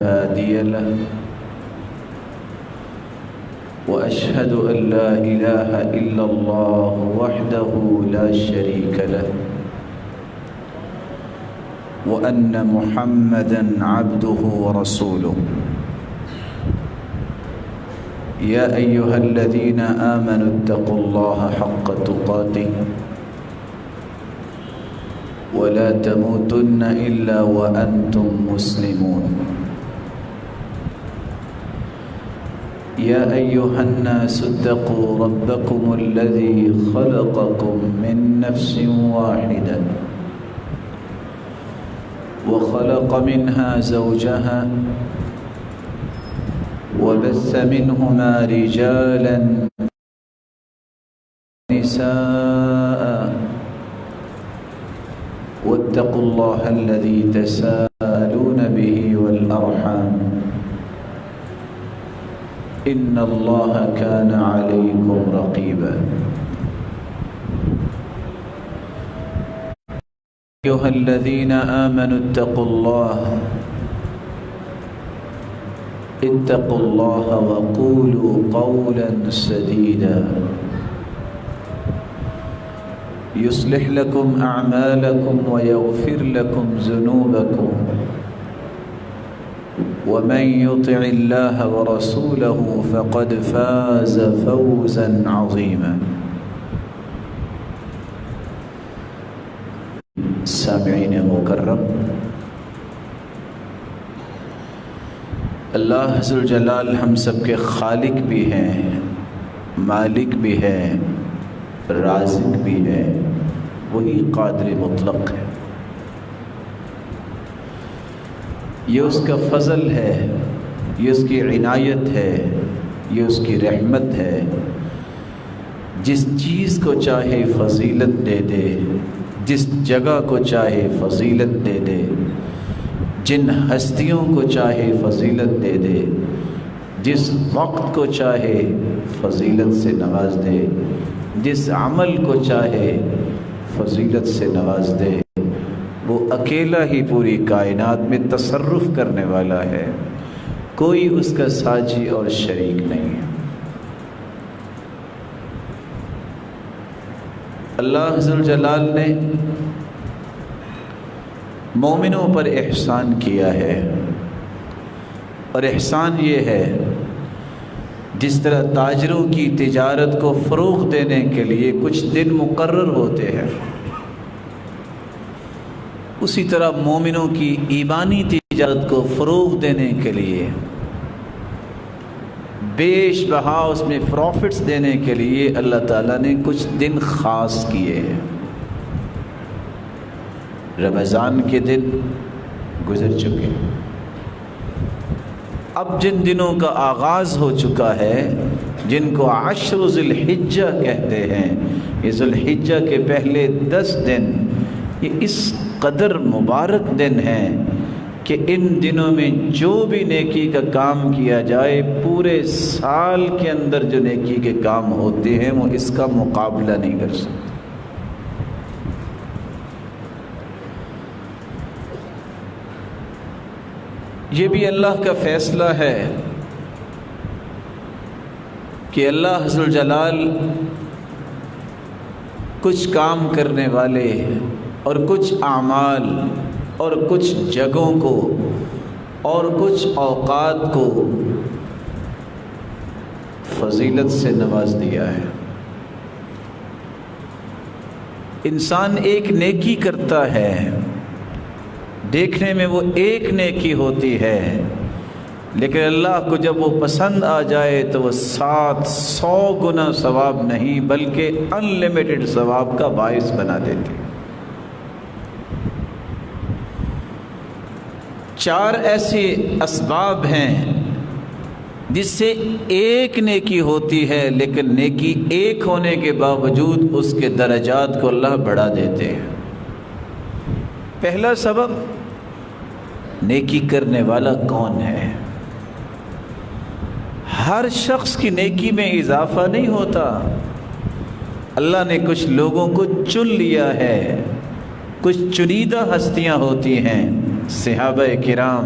هادي له وأشهد أن لا إله إلا الله وحده لا شريك له وأن محمدًا عبده ورسوله يا أيها الذين آمنوا اتقوا الله حق تقاته ولا تموتن إلا وأنتم مسلمون يا أيها الناس اتقوا ربكم الذي خلقكم من نفس واحدة وخلق منها زوجها وبث منهما رجالا ونساء واتقوا الله الذي تساءلون به والأرحام إن الله كان عليكم رقيبا أيها الذين آمنوا اتقوا الله وقولوا قولا سديدا يصلح لكم أعمالكم ويغفر لكم ذنوبكم ومن يطع الله ورسوله فقد فاز فوزا عظيما سامعین مکرم، اللہ ذوالجلال ہم سب کے خالق بھی ہیں، مالک بھی ہے، رازق بھی ہے، وہی قادر مطلق ہے۔ یہ اس کا فضل ہے، یہ اس کی عنایت ہے، یہ اس کی رحمت ہے۔ جس چیز کو چاہے فضیلت دے دے، جس جگہ کو چاہے فضیلت دے دے، جن ہستیوں کو چاہے فضیلت دے دے، جس وقت کو چاہے فضیلت سے نواز دے، جس عمل کو چاہے فضیلت سے نواز دے، وہ اکیلا ہی پوری کائنات میں تصرف کرنے والا ہے، کوئی اس کا ساجی اور شریک نہیں ہے۔ اللہ ذوالجلال نے مومنوں پر احسان کیا ہے، اور احسان یہ ہے جس طرح تاجروں کی تجارت کو فروغ دینے کے لیے کچھ دن مقرر ہوتے ہیں، اسی طرح مومنوں کی ایمانی تجارت کو فروغ دینے کے لیے، بیش بہا اس میں پروفٹس دینے کے لیے اللہ تعالیٰ نے کچھ دن خاص کیے ہیں۔ رمضان کے دن گزر چکے، اب جن دنوں کا آغاز ہو چکا ہے، جن کو عشر ذی الحجہ کہتے ہیں، یہ ذی الحجہ کے پہلے 10 دن، یہ اس قدر مبارک دن ہیں کہ ان دنوں میں جو بھی نیکی کا کام کیا جائے، پورے سال کے اندر جو نیکی کے کام ہوتے ہیں وہ اس کا مقابلہ نہیں کر سکتے۔ یہ بھی اللہ کا فیصلہ ہے کہ اللہ ذوالجلال کچھ کام کرنے والے اور کچھ اعمال اور کچھ جگہوں کو اور کچھ اوقات کو فضیلت سے نواز دیا ہے۔ انسان ایک نیکی کرتا ہے، دیکھنے میں وہ ایک نیکی ہوتی ہے، لیکن اللہ کو جب وہ پسند آ جائے تو وہ 700 گنا ثواب نہیں بلکہ انلمیٹڈ ثواب کا باعث بنا دیتی ہے۔ 4 ایسے اسباب ہیں جس سے ایک نیکی ہوتی ہے، لیکن نیکی ایک ہونے کے باوجود اس کے درجات کو اللہ بڑھا دیتے ہیں۔ پہلا سبب، نیکی کرنے والا کون ہے؟ ہر شخص کی نیکی میں اضافہ نہیں ہوتا، اللہ نے کچھ لوگوں کو چن لیا ہے، کچھ چنیدہ ہستیاں ہوتی ہیں، صحابہ کرام،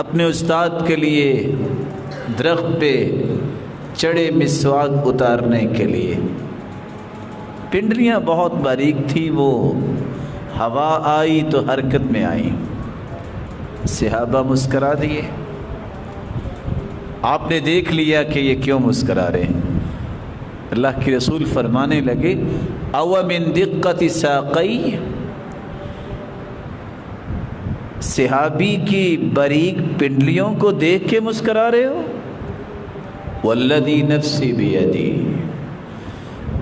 اپنے استاد کے لیے درخت پہ چڑھے مسواک اتارنے کے لیے۔ پنڈلیاں بہت باریک تھی، وہ ہوا آئی تو حرکت میں آئی، صحابہ مسکرا دیے۔ آپ نے دیکھ لیا کہ یہ کیوں مسکرا رہے ہیں، اللہ کے رسول فرمانے لگے او من دقت ساقی، صحابی کی باریک پنڈلیوں کو دیکھ کے مسکرا رہے ہو؟ والذی نفسی بیدی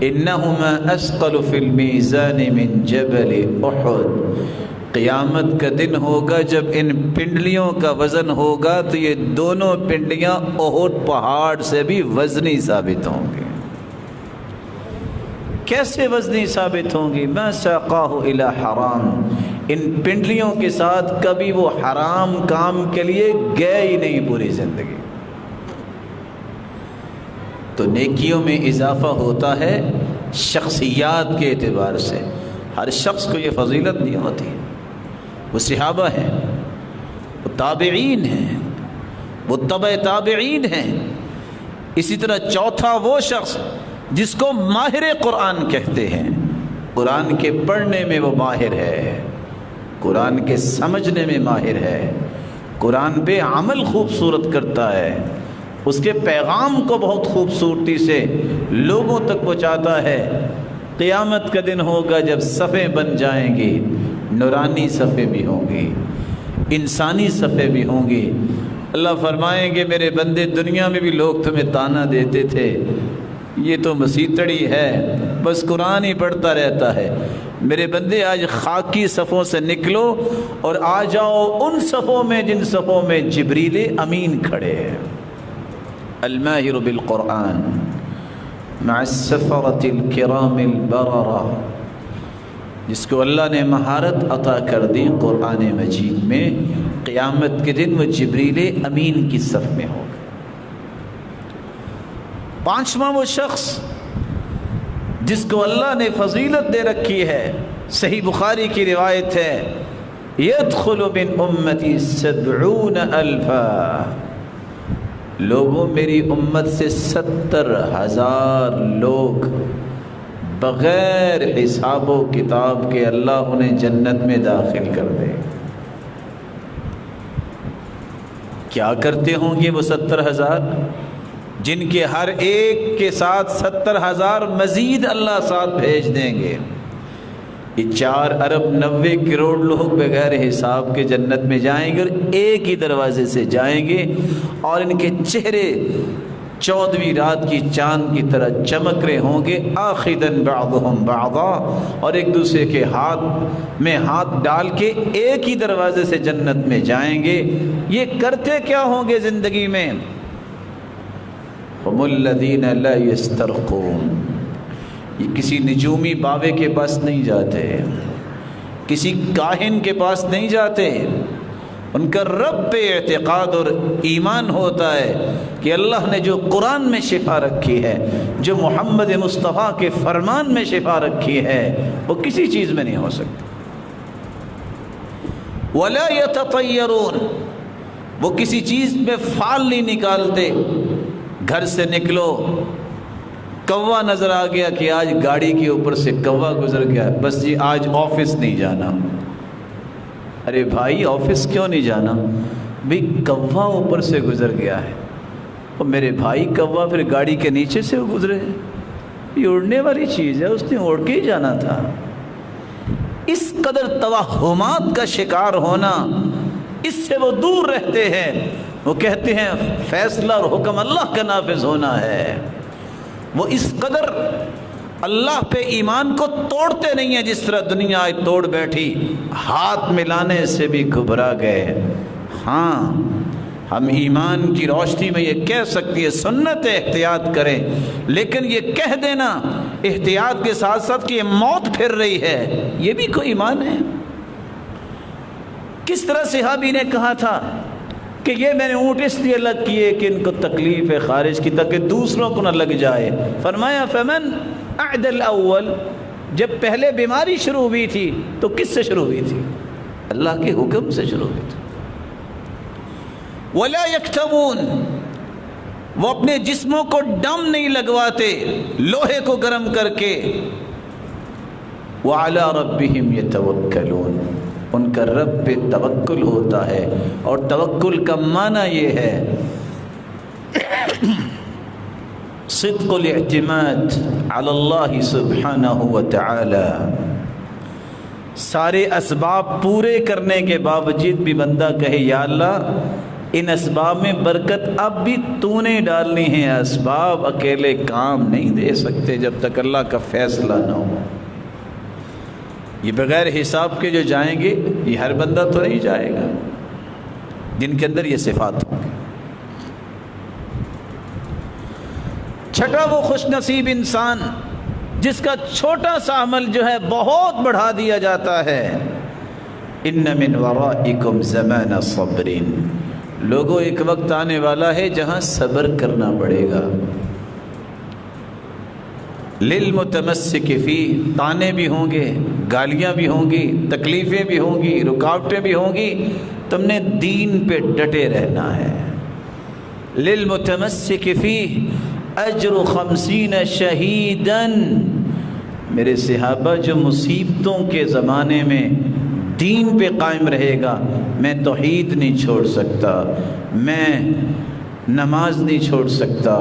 انہما اثقل فی المیزان من جبل احد، قیامت کا دن ہوگا جب ان پنڈلیوں کا وزن ہوگا تو یہ دونوں پنڈلیاں احد پہاڑ سے بھی وزنی ثابت ہوں گی۔ کیسے وزنی ثابت ہوں گی؟ ما ساقاہ الی حرام، ان پنڈلیوں کے ساتھ کبھی وہ حرام کام کے لیے گئے ہی نہیں پوری زندگی۔ تو نیکیوں میں اضافہ ہوتا ہے شخصیات کے اعتبار سے، ہر شخص کو یہ فضیلت نہیں ہوتی۔ وہ صحابہ ہیں، وہ تابعین ہیں، وہ تبع تابعین ہیں۔ اسی طرح چوتھا وہ شخص جس کو ماہر قرآن کہتے ہیں، قرآن کے پڑھنے میں وہ ماہر ہے، قرآن کے سمجھنے میں ماہر ہے، قرآن پہ عمل خوبصورت کرتا ہے، اس کے پیغام کو بہت خوبصورتی سے لوگوں تک پہنچاتا ہے۔ قیامت کا دن ہوگا جب صفیں بن جائیں گی، نورانی صفیں بھی ہوں گی، انسانی صفیں بھی ہوں گی۔ اللہ فرمائیں گے میرے بندے، دنیا میں بھی لوگ تمہیں تانا دیتے تھے، یہ تو مسیتڑی ہے، بس قرآن ہی پڑھتا رہتا ہے۔ میرے بندے آج خاکی صفوں سے نکلو اور آ جاؤ ان صفوں میں جن صفوں میں جبریل امین کھڑے ہیں۔ الماہر بالقرآن مع السفرۃ الکرام البررہ، جس کو اللہ نے مہارت عطا کر دی قرآن مجید میں، قیامت کے دن وہ جبریل امین کی صف میں ہوگا۔ پانچواں وہ شخص جس کو اللہ نے فضیلت دے رکھی ہے، صحیح بخاری کی روایت ہے، يدخل من امتی 70,000، لوگوں میری امت سے 70,000 لوگ بغیر حساب و کتاب کے اللہ انہیں جنت میں داخل کر دے۔ کیا کرتے ہوں گے وہ 70,000 جن کے ہر ایک کے ساتھ 70,000 مزید اللہ ساتھ بھیج دیں گے؟ یہ 4 ارب 90 کروڑ لوگ بغیر حساب کے جنت میں جائیں گے اور ایک ہی دروازے سے جائیں گے، اور ان کے چہرے 14ویں رات کی چاند کی طرح چمک رہے ہوں گے، آخذاً بعضهم بعضا، اور ایک دوسرے کے ہاتھ میں ہاتھ ڈال کے ایک ہی دروازے سے جنت میں جائیں گے۔ یہ کرتے کیا ہوں گے زندگی میں؟ هم الذین لا یسترقون، یہ کسی نجومی بابے کے پاس نہیں جاتے، کسی کاہن کے پاس نہیں جاتے، ان کا رب پہ اعتقاد اور ایمان ہوتا ہے کہ اللہ نے جو قرآن میں شفا رکھی ہے، جو محمد مصطفیٰ کے فرمان میں شفا رکھی ہے، وہ کسی چیز میں نہیں ہو سکتی۔ ولا یتطیرون، وہ کسی چیز میں فال نہیں نکالتے۔ گھر سے نکلو، کوا نظر آ گیا کہ آج گاڑی کے اوپر سے کوا گزر گیا، بس جی آج آفس نہیں جانا۔ ارے بھائی آفس کیوں نہیں جانا؟ بھئی کوا اوپر سے گزر گیا ہے۔ اور میرے بھائی کوا پھر گاڑی کے نیچے سے گزرے، یہ اڑنے والی چیز ہے، اس نے اڑ کے ہی جانا تھا۔ اس قدر توہمات کا شکار ہونا، اس سے وہ دور رہتے ہیں۔ وہ کہتے ہیں فیصلہ اور حکم اللہ کا نافذ ہونا ہے۔ وہ اس قدر اللہ پہ ایمان کو توڑتے نہیں ہیں جس طرح دنیا آج توڑ بیٹھی، ہاتھ ملانے سے بھی گھبرا گئے۔ ہاں ہم ایمان کی روشنی میں یہ کہہ سکتی ہے سنت احتیاط کریں، لیکن یہ کہہ دینا احتیاط کے ساتھ ساتھ کہ یہ موت پھر رہی ہے، یہ بھی کوئی ایمان ہے؟ کس طرح صحابی نے کہا تھا کہ یہ میں نے اونٹ اس لیے الگ کیے کہ ان کو تکلیف ہے خارج کی تاکہ دوسروں کو نہ لگ جائے۔ فرمایا فمن اعد الاول، جب پہلے بیماری شروع ہوئی تھی تو کس سے شروع ہوئی تھی؟ اللہ کے حکم سے شروع ہوئی تھی۔ ولا یکتوون، وہ اپنے جسموں کو دم نہیں لگواتے لوہے کو گرم کر کے، وعلی ربہم یتوکلون، ان کا رب پہ توکل ہوتا ہے، اور توکل کا معنی یہ ہے صدق الاعتماد علی اللہ سبحانہ وتعالی۔ سارے اسباب پورے کرنے کے باوجود بھی بندہ کہے یا اللہ ان اسباب میں برکت اب بھی تو نے ڈالنی ہے، اسباب اکیلے کام نہیں دے سکتے جب تک اللہ کا فیصلہ نہ ہو۔ یہ بغیر حساب کے جو جائیں گے یہ ہر بندہ تو نہیں جائے گا جن کے اندر یہ صفات ہوں گی۔ چھٹا وہ خوش نصیب انسان جس کا چھوٹا سا عمل جو ہے بہت بڑھا دیا جاتا ہے۔ ان من ورائکم زمان صبر، لوگوں ایک وقت آنے والا ہے جہاں صبر کرنا پڑے گا۔ للمتمسک فی، طانے بھی ہوں گے، گالیاں بھی ہوں گی، تکلیفیں بھی ہوں گی، رکاوٹیں بھی ہوں گی، تم نے دین پہ ڈٹے رہنا ہے۔ للمتمسک فی اجر 50 شہیداً، میرے صحابہ جو مصیبتوں کے زمانے میں دین پہ قائم رہے گا، میں توحید نہیں چھوڑ سکتا، میں نماز نہیں چھوڑ سکتا،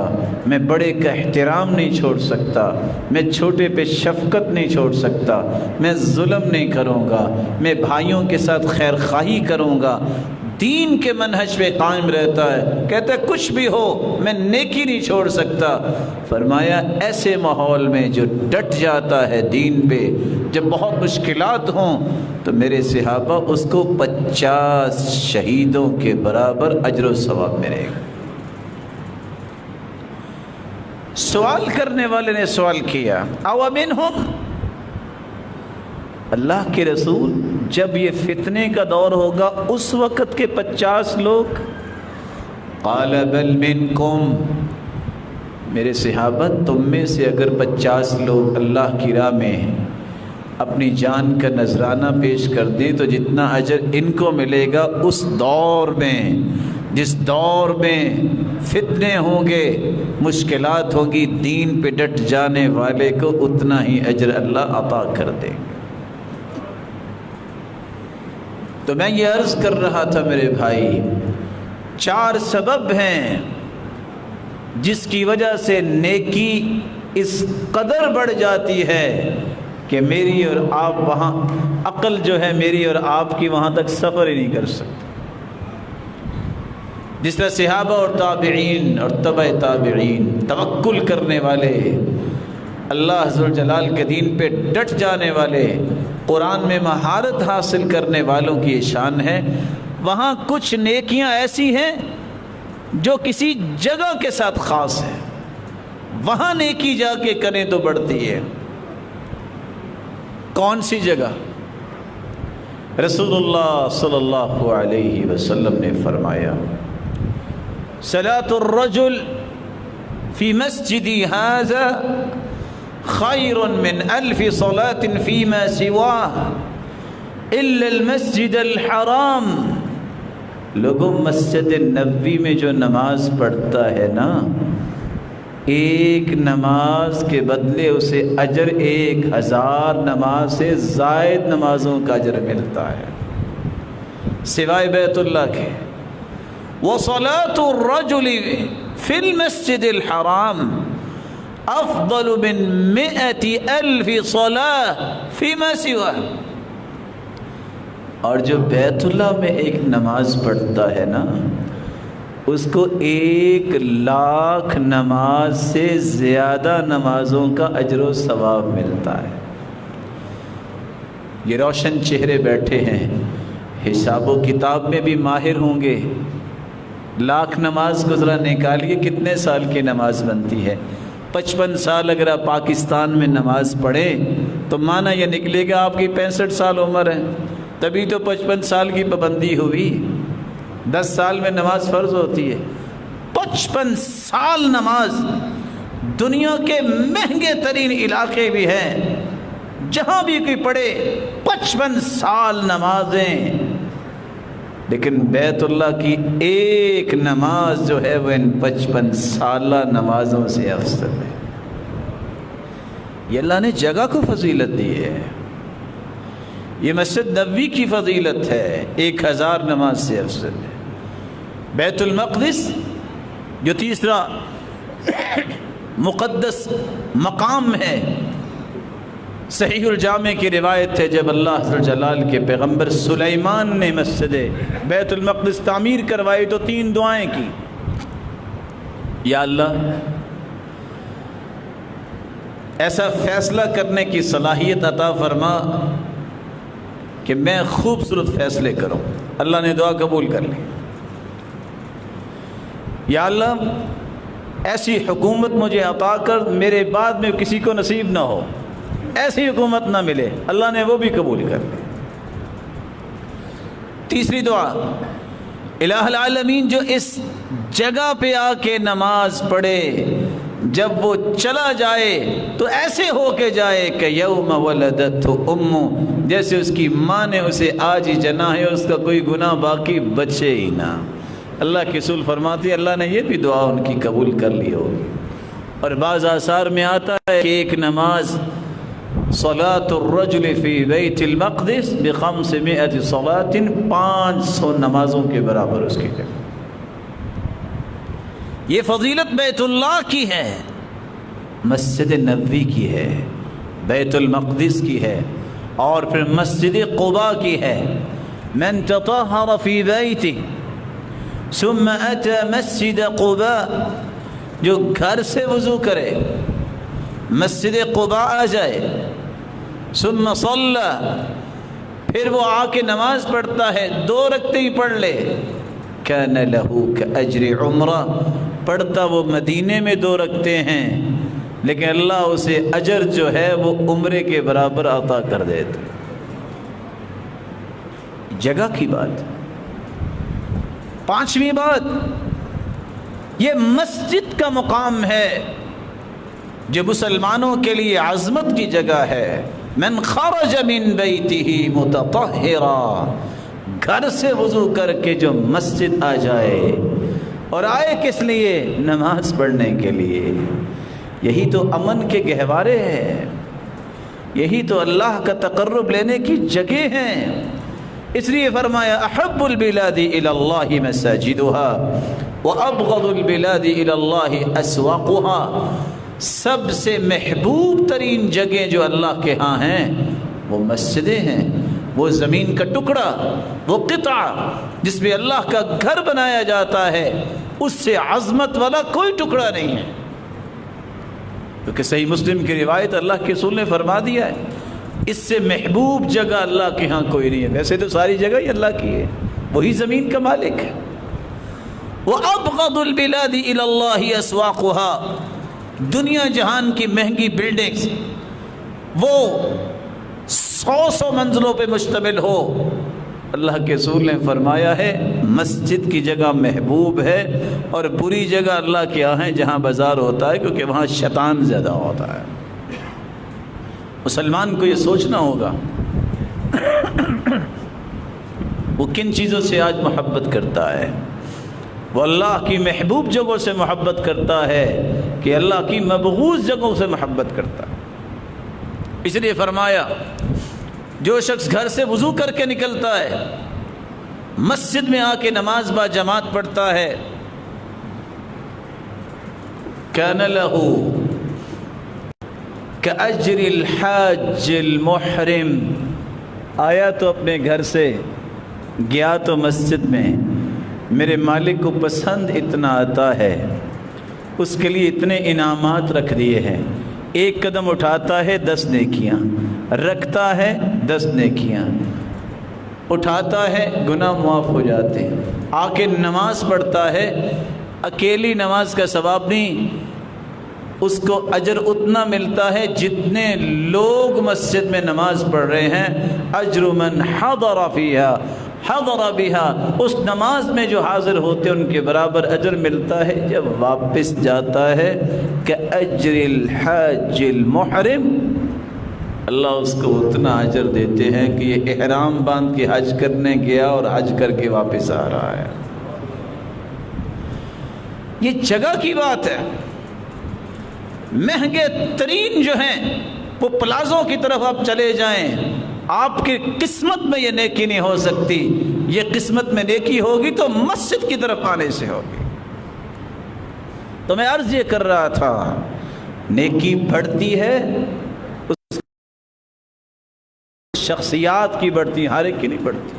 میں بڑے کا احترام نہیں چھوڑ سکتا، میں چھوٹے پہ شفقت نہیں چھوڑ سکتا، میں ظلم نہیں کروں گا، میں بھائیوں کے ساتھ خیر خواہی کروں گا، دین کے منہج پہ قائم رہتا ہے، کہتا ہے کچھ بھی ہو میں نیکی نہیں چھوڑ سکتا۔ فرمایا ایسے ماحول میں جو ڈٹ جاتا ہے دین پہ، جب بہت مشکلات ہوں تو میرے صحابہ اس کو 50 شہیدوں کے برابر اجر و ثواب ملے گا۔ سوال کرنے والے نے سوال کیا او منہم، اللہ کے رسول جب یہ فتنے کا دور ہوگا اس وقت کے 50 لوگ؟ قال بل منکم، میرے صحابہ تم میں سے اگر 50 لوگ اللہ کی راہ میں اپنی جان کا نذرانہ پیش کر دیں تو جتنا اجر ان کو ملے گا اس دور میں، جس دور میں فتنے ہوں گے، مشکلات ہوں گی، دین پہ ڈٹ جانے والے کو اتنا ہی اجر اللہ عطا کر دیں گے۔ تو میں یہ عرض کر رہا تھا میرے بھائی، 4 سبب ہیں جس کی وجہ سے نیکی اس قدر بڑھ جاتی ہے کہ میری اور آپ وہاں عقل جو ہے میری اور آپ کی وہاں تک سفر ہی نہیں کر سکتی۔ جس طرح صحابہ اور تابعین اور تبع تابعین توکل کرنے والے، اللہ عز و جلال کے دین پہ ڈٹ جانے والے، قرآن میں مہارت حاصل کرنے والوں کی یہ شان ہے۔ وہاں کچھ نیکیاں ایسی ہیں جو کسی جگہ کے ساتھ خاص ہے، وہاں نیکی جا کے کریں تو بڑھتی ہے۔ کون سی جگہ؟ رسول اللہ صلی اللہ علیہ وسلم نے فرمایا صلاۃ الرجل فی مسجدی ھذا خیر من 1000 صلاة فیما سواہ الا المسجد الحرام۔ لوگوں مسجد نبوی میں جو نماز پڑھتا ہے نا، ایک نماز کے بدلے اسے اجر 1000 نماز سے زائد نمازوں کا اجر ملتا ہے سوائے بیت اللہ کے۔ وصلاة الرجل فی المسجد الحرام افضل من 100,000 صلاة فیما سواہ۔ اور جو بیت اللہ میں ایک نماز پڑھتا ہے نا، اس کو 1,00,000 نماز سے زیادہ نمازوں کا اجر و ثواب ملتا ہے۔ یہ روشن چہرے بیٹھے ہیں، حساب و کتاب میں بھی ماہر ہوں گے۔ 1,00,000 نماز کو ذرا نکالیے، کتنے سال کی نماز بنتی ہے؟ 55 سال اگر آپ پاکستان میں نماز پڑھیں تو معنی یہ نکلے گا آپ کی 65 سال عمر ہے، تبھی تو 55 سال کی پابندی ہوئی۔ 10 سال میں نماز فرض ہوتی ہے، 55 سال نماز۔ دنیا کے مہنگے ترین علاقے بھی ہیں، جہاں بھی کوئی پڑھے 55 سال نمازیں، لیکن بیت اللہ کی ایک نماز جو ہے وہ ان 55 سالہ نمازوں سے افضل ہے۔ یہ اللہ نے جگہ کو فضیلت دی ہے، یہ مسجد نبوی کی فضیلت ہے، 1000 نماز سے افضل ہے۔ بیت المقدس جو تیسرا مقدس مقام ہے، صحیح الجامع کی روایت ہے جب اللہ ذو الجلال کے پیغمبر سلیمان نے مسجد بیت المقدس تعمیر کروائی تو 3 دعائیں کی، یا اللہ ایسا فیصلہ کرنے کی صلاحیت عطا فرما کہ میں خوبصورت فیصلے کروں۔ اللہ نے دعا قبول کر لی۔ یا اللہ ایسی حکومت مجھے عطا کر میرے بعد میں کسی کو نصیب نہ ہو، ایسی حکومت نہ ملے، اللہ نے وہ بھی قبول کر لی۔ تیسری دعا، الہ العالمین جو اس جگہ پہ آ کے نماز پڑھے جب وہ چلا جائے تو ایسے ہو کے جائے کہ یوم ولدتہ امہ، جیسے اس کی ماں نے اسے آج ہی جنا ہے، اس کا کوئی گناہ باقی بچے ہی نہ۔ اللہ کے رسول فرماتے ہیں اللہ نے یہ بھی دعا ان کی قبول کر لی ہوگی۔ اور بعض آثار میں آتا ہے کہ ایک نماز صلاۃ الرجل فی بیت المقدس ب500 صلاۃ، 500 نمازوں کے برابر اس کی جگہ۔ یہ فضیلت بیت اللہ کی ہے، مسجد نبوی کی ہے، بیت المقدس کی ہے، اور پھر مسجد قباء کی ہے۔ من تطہر فی بیتہ ثم اتى مسجد قباء، جو گھر سے وضو کرے مسجد قباء آ جائے، ثم صلی، پھر وہ آ کے نماز پڑھتا ہے، 2 رکعتیں ہی پڑھ لے، کان لہ کاجر عمرہ، پڑھتا وہ مدینے میں 2 رکعتیں ہیں لیکن اللہ اسے اجر جو ہے وہ عمرے کے برابر عطا کر دیتا۔ جگہ کی بات۔ 5ویں بات، یہ مسجد کا مقام ہے جو مسلمانوں کے لیے عظمت کی جگہ ہے۔ من خرج من بیتہ متطہرا، گھر سے وضو کر کے جو مسجد آ جائے، اور آئے کس لیے؟ نماز پڑھنے کے لیے۔ یہی تو امن کے گہوارے ہیں، یہی تو اللہ کا تقرب لینے کی جگہ ہیں۔ اس لیے فرمایا احب البلاد الی اللہ مساجدها وابغض البلاد الی اللہ اسواقها، سب سے محبوب ترین جگہیں جو اللہ کے ہاں ہیں وہ مسجدیں ہیں، وہ زمین کا ٹکڑا، وہ قطعہ جس میں اللہ کا گھر بنایا جاتا ہے، اس سے عظمت والا کوئی ٹکڑا نہیں ہے۔ کیونکہ صحیح مسلم کی روایت اللہ کے رسول نے فرما دیا ہے اس سے محبوب جگہ اللہ کے ہاں کوئی نہیں ہے۔ ویسے تو ساری جگہ ہی اللہ کی ہے، وہی زمین کا مالک ہے۔ وَأَبْغَضُ الْبِلَادِ إِلَى اللَّهِ أَسْوَاقُهَا، دنیا جہان کی مہنگی بلڈنگز وہ 100 منزلوں پہ مشتمل ہو، اللہ کے رسول نے فرمایا ہے مسجد کی جگہ محبوب ہے، اور بری جگہ اللہ کے یہاں ہے جہاں بازار ہوتا ہے، کیونکہ وہاں شیطان زیادہ ہوتا ہے۔ مسلمان کو یہ سوچنا ہوگا وہ کن چیزوں سے آج محبت کرتا ہے۔ وہ اللہ کی محبوب جگہوں سے محبت کرتا ہے کہ اللہ کی مبغوض جگہوں سے محبت کرتا ہے۔ اس لیے فرمایا جو شخص گھر سے وضو کر کے نکلتا ہے، مسجد میں آ کے نماز با جماعت پڑھتا ہے، کان لہ کاجر الحاج المحرم، آیا تو اپنے گھر سے، گیا تو مسجد میں، میرے مالک کو پسند اتنا آتا ہے، اس کے لیے اتنے انعامات رکھ دیے ہیں، 1 قدم اٹھاتا ہے 10 نیکیاں، رکھتا ہے 10 نیکیاں، اٹھاتا ہے گناہ معاف ہو جاتے ہیں، آ کے نماز پڑھتا ہے، اکیلی نماز کا ثواب نہیں، اس کو اجر اتنا ملتا ہے جتنے لوگ مسجد میں نماز پڑھ رہے ہیں، اجر من حضر فیہا حضر بہا، اس نماز میں جو حاضر ہوتے ہیں ان کے برابر اجر ملتا ہے۔ جب واپس جاتا ہے کہ اجر الحاج المحرم، اللہ اس کو اتنا اجر دیتے ہیں کہ یہ احرام باندھ کے حج کرنے گیا اور حج کر کے واپس آ رہا ہے۔ یہ جگہ کی بات ہے۔ مہنگے ترین جو ہیں وہ پلازوں کی طرف آپ چلے جائیں، آپ کی قسمت میں یہ نیکی نہیں ہو سکتی۔ یہ قسمت میں نیکی ہوگی تو مسجد کی طرف آنے سے ہوگی۔ تو میں عرض یہ کر رہا تھا، نیکی بڑھتی ہے اس شخصیات کی بڑھتی ہے، ہر ایک کی نہیں بڑھتی۔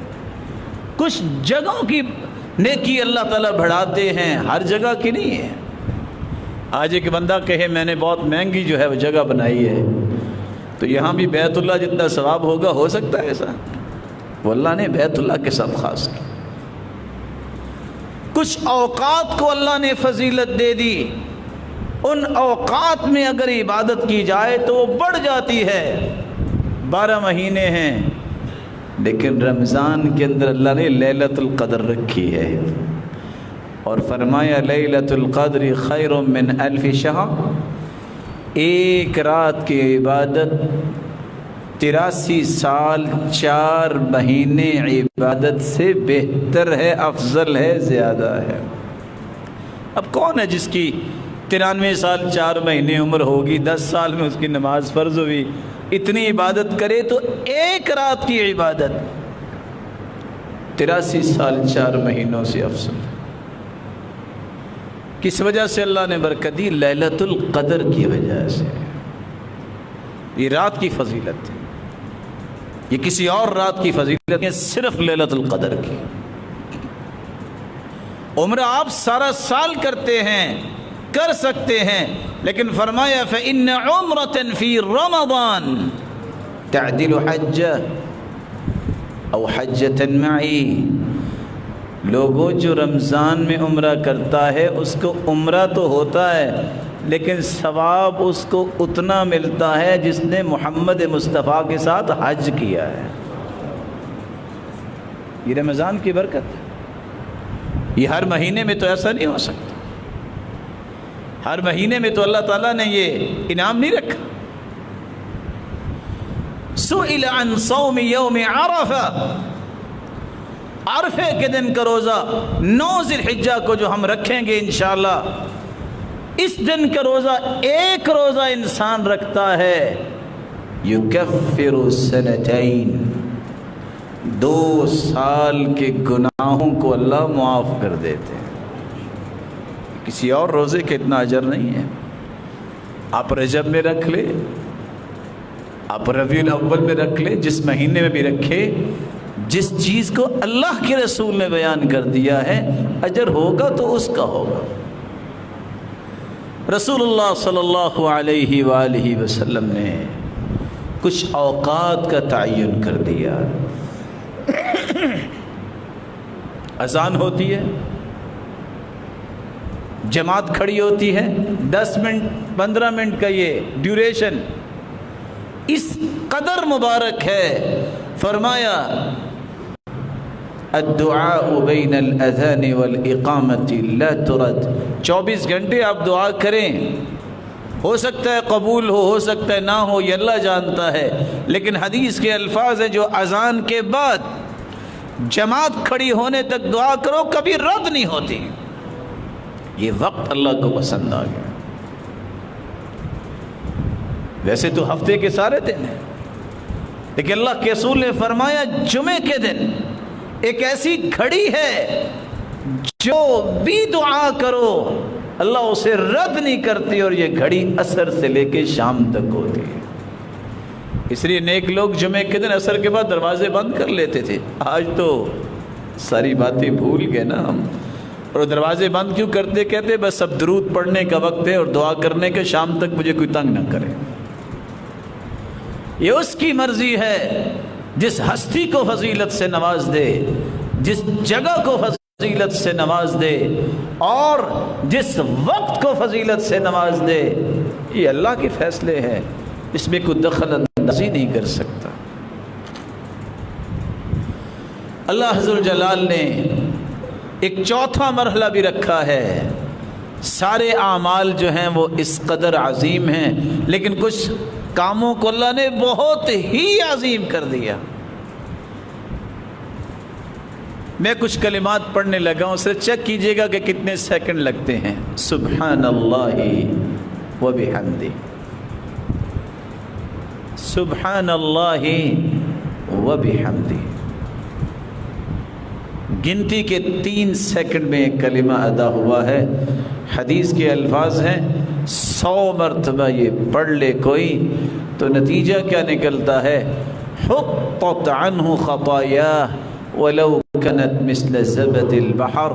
کچھ جگہوں کی نیکی اللہ تعالیٰ بڑھاتے ہیں، ہر جگہ کی نہیں ہے۔ آج ایک بندہ کہے میں نے بہت مہنگی جو ہے وہ جگہ بنائی ہے، تو یہاں بھی بیت اللہ جتنا ثواب ہوگا، ہو سکتا ہے ایسا؟ وہ اللہ نے بیت اللہ کے ساتھ خاص کی۔ کچھ اوقات کو اللہ نے فضیلت دے دی، ان اوقات میں اگر عبادت کی جائے تو وہ بڑھ جاتی ہے۔ 12 مہینے ہیں، لیکن رمضان کے اندر اللہ نے لیلۃ القدر رکھی ہے، اور فرمایا لیلۃ القدر خیر من الف شہر۔ ایک رات کی عبادت 83 سال 4 مہینے عبادت سے بہتر ہے، افضل ہے، زیادہ ہے۔ اب کون ہے جس کی 93 سال 4 مہینے عمر ہوگی، 10 سال میں اس کی نماز فرض ہوئی، اتنی عبادت کرے تو ایک رات کی عبادت 83 سال 4 مہینوں سے افضل ہے۔ کس وجہ سے اللہ نے برکت دی؟ لیلۃ القدر کی وجہ سے۔ یہ رات کی فضیلت ہے، یہ کسی اور رات کی فضیلت نہیں، صرف لیلۃ القدر کی۔ عمرہ آپ سارا سال کرتے ہیں، کر سکتے ہیں، لیکن فرمایا فإن عمرة فی رمضان تعدل حجة او حجة معی۔ لوگوں جو رمضان میں عمرہ کرتا ہے اس کو عمرہ تو ہوتا ہے، لیکن ثواب اس کو اتنا ملتا ہے جس نے محمد مصطفیٰ کے ساتھ حج کیا ہے۔ یہ رمضان کی برکت ہے۔ یہ ہر مہینے میں تو ایسا نہیں ہو سکتا، ہر مہینے میں تو اللہ تعالیٰ نے یہ انعام نہیں رکھا۔ سئل عن صوم یوم عرفہ، عرفے کے دن کا روزہ 9 ذی الحجہ کو جو ہم رکھیں گے انشاءاللہ، اس دن کا روزہ، ایک روزہ انسان رکھتا ہے، یکفر سنتین، 2 سال کے گناہوں کو اللہ معاف کر دیتے ہیں۔ کسی اور روزے کے اتنا اجر نہیں ہے۔ آپ رجب میں رکھ لے، آپ ربیع الاول میں رکھ لے، جس مہینے میں بھی رکھے، جس چیز کو اللہ کے رسول نے بیان کر دیا ہے، اجر ہوگا تو اس کا ہوگا۔ رسول اللہ صلی اللہ علیہ وآلہ وسلم نے کچھ اوقات کا تعین کر دیا۔ اذان ہوتی ہے، جماعت کھڑی ہوتی ہے، 10 منٹ 15 منٹ کا یہ ڈیوریشن اس قدر مبارک ہے۔ فرمایا الدعاء بین الاذان والاقامت لا ترد، 24 گھنٹے آپ دعا کریں، ہو سکتا ہے قبول ہو سکتا ہے نہ ہو، یہ اللہ جانتا ہے، لیکن حدیث کے الفاظ ہیں جو اذان کے بعد جماعت کھڑی ہونے تک دعا کرو، کبھی رد نہیں ہوتی۔ یہ وقت اللہ کو پسند آ گیا۔ ویسے تو ہفتے کے سارے دن ہیں، لیکن اللہ کے رسول نے فرمایا جمعے کے دن ایک ایسی گھڑی ہے جو بھی دعا کرو اللہ اسے رد نہیں کرتی، اور یہ گھڑی عصر سے لے کے شام تک ہوتی ہے۔ اس لیے نیک لوگ جمعے کے دن عصر کے بعد دروازے بند کر لیتے تھے۔ آج تو ساری باتیں بھول گئے نا ہم، اور دروازے بند کیوں کرتے؟ کہتے بس اب درود پڑھنے کا وقت ہے اور دعا کرنے کے، شام تک مجھے کوئی تنگ نہ کرے۔ یہ اس کی مرضی ہے، جس ہستی کو فضیلت سے نواز دے، جس جگہ کو فضیلت سے نواز دے، اور جس وقت کو فضیلت سے نواز دے، یہ اللہ کے فیصلے ہیں، اس میں کوئی دخل اندازی نہیں کر سکتا۔ اللہ عز و جلال نے ایک چوتھا مرحلہ بھی رکھا ہے۔ سارے اعمال جو ہیں وہ اس قدر عظیم ہیں، لیکن کچھ کاموں کو اللہ نے بہت ہی عظیم کر دیا۔ میں کچھ کلمات پڑھنے لگا ہوں، اسے چیک کیجئے گا کہ کتنے سیکنڈ لگتے ہیں۔ سبحان اللہ و بحمدہ، سبحان اللہ و بحمدہ، گنتی کے 3 سیکنڈ میں ایک کلمہ ادا ہوا ہے۔ حدیث کے الفاظ ہیں 100 مرتبہ یہ پڑھ لے کوئی تو نتیجہ کیا نکلتا ہے؟ حطت عنہ خطایاہ ولو كانت مثل زبد البحر،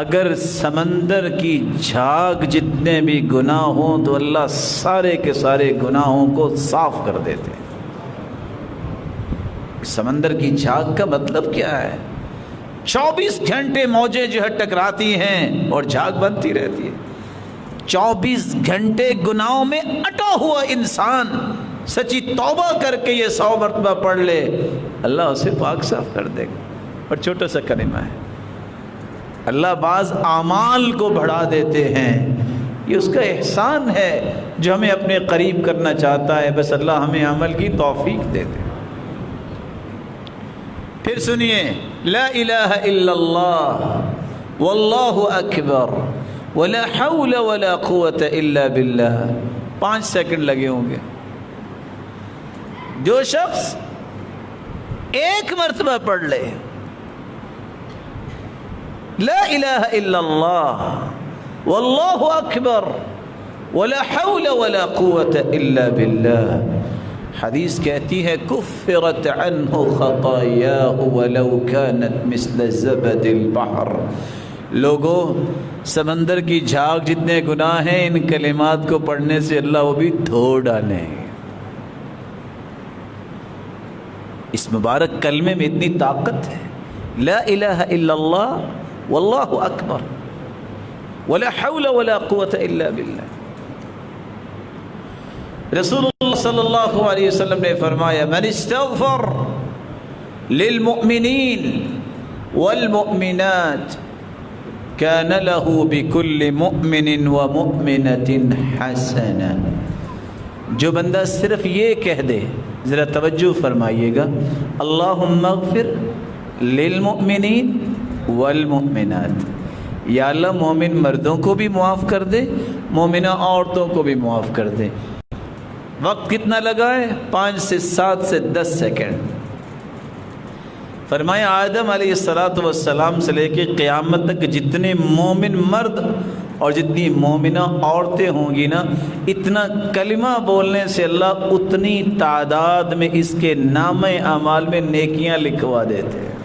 اگر سمندر کی جھاگ جتنے بھی گناہ ہوں تو اللہ سارے کے سارے گناہوں کو صاف کر دیتے۔ سمندر کی جھاگ کا مطلب کیا ہے؟ 24 گھنٹے موجیں جو ہے ٹکراتی ہیں اور جھاگ بنتی رہتی ہے۔ 24 گھنٹے گناہوں میں اٹا ہوا انسان سچی توبہ کر کے یہ 100 مرتبہ پڑھ لے، اللہ اسے پاک صاف کر دے گا۔ اور چھوٹا سا کلمہ ہے، اللہ بعض اعمال کو بڑھا دیتے ہیں، یہ اس کا احسان ہے جو ہمیں اپنے قریب کرنا چاہتا ہے، بس اللہ ہمیں عمل کی توفیق دے دے۔ پھر سنیے، لا الہ الا اللہ واللہ اکبر ولا حول ولا قوة الا باللہ، 5 سیکنڈ لگے ہوں گے۔ جو شخص ایک مرتبہ پڑھ لے لا الہ الا اللہ واللہ اکبر ولا حول ولا قوة الا باللہ، حدیث کہتی ہے کفرت عنہ خطایاہ ولو كانت مثل زبد البحر۔ لوگوں، سمندر کی جھاگ جتنے گناہ ہیں ان کلمات کو پڑھنے سے اللہ وہ بھی دھو ڈالیں۔ اس مبارک کلمے میں اتنی طاقت ہے، لا الہ الا اللہ واللہ اکبر ولا حول ولا قوة الا باللہ۔ رسول اللہ صلی اللہ علیہ وسلم نے فرمایا من استغفر للمؤمنین والمؤمنات كان له بكل مؤمن ومؤمنة حسنہ، جو بندہ صرف یہ کہہ دے، ذرا توجہ فرمائیے گا، اللہم اغفر للمؤمنین والمؤمنات، یا اللہ مومن مردوں کو بھی معاف کر دے، مومنہ عورتوں کو بھی معاف کر دے۔ وقت کتنا لگا ہے؟ 5 سے 7 سے 10 سیکنڈ۔ فرمایا آدم علیہ السلام سے لے کے قیامت تک جتنے مومن مرد اور جتنی مومنہ عورتیں ہوں گی نا، اتنا کلمہ بولنے سے اللہ اتنی تعداد میں اس کے نام اعمال میں نیکیاں لکھوا دیتے ہیں۔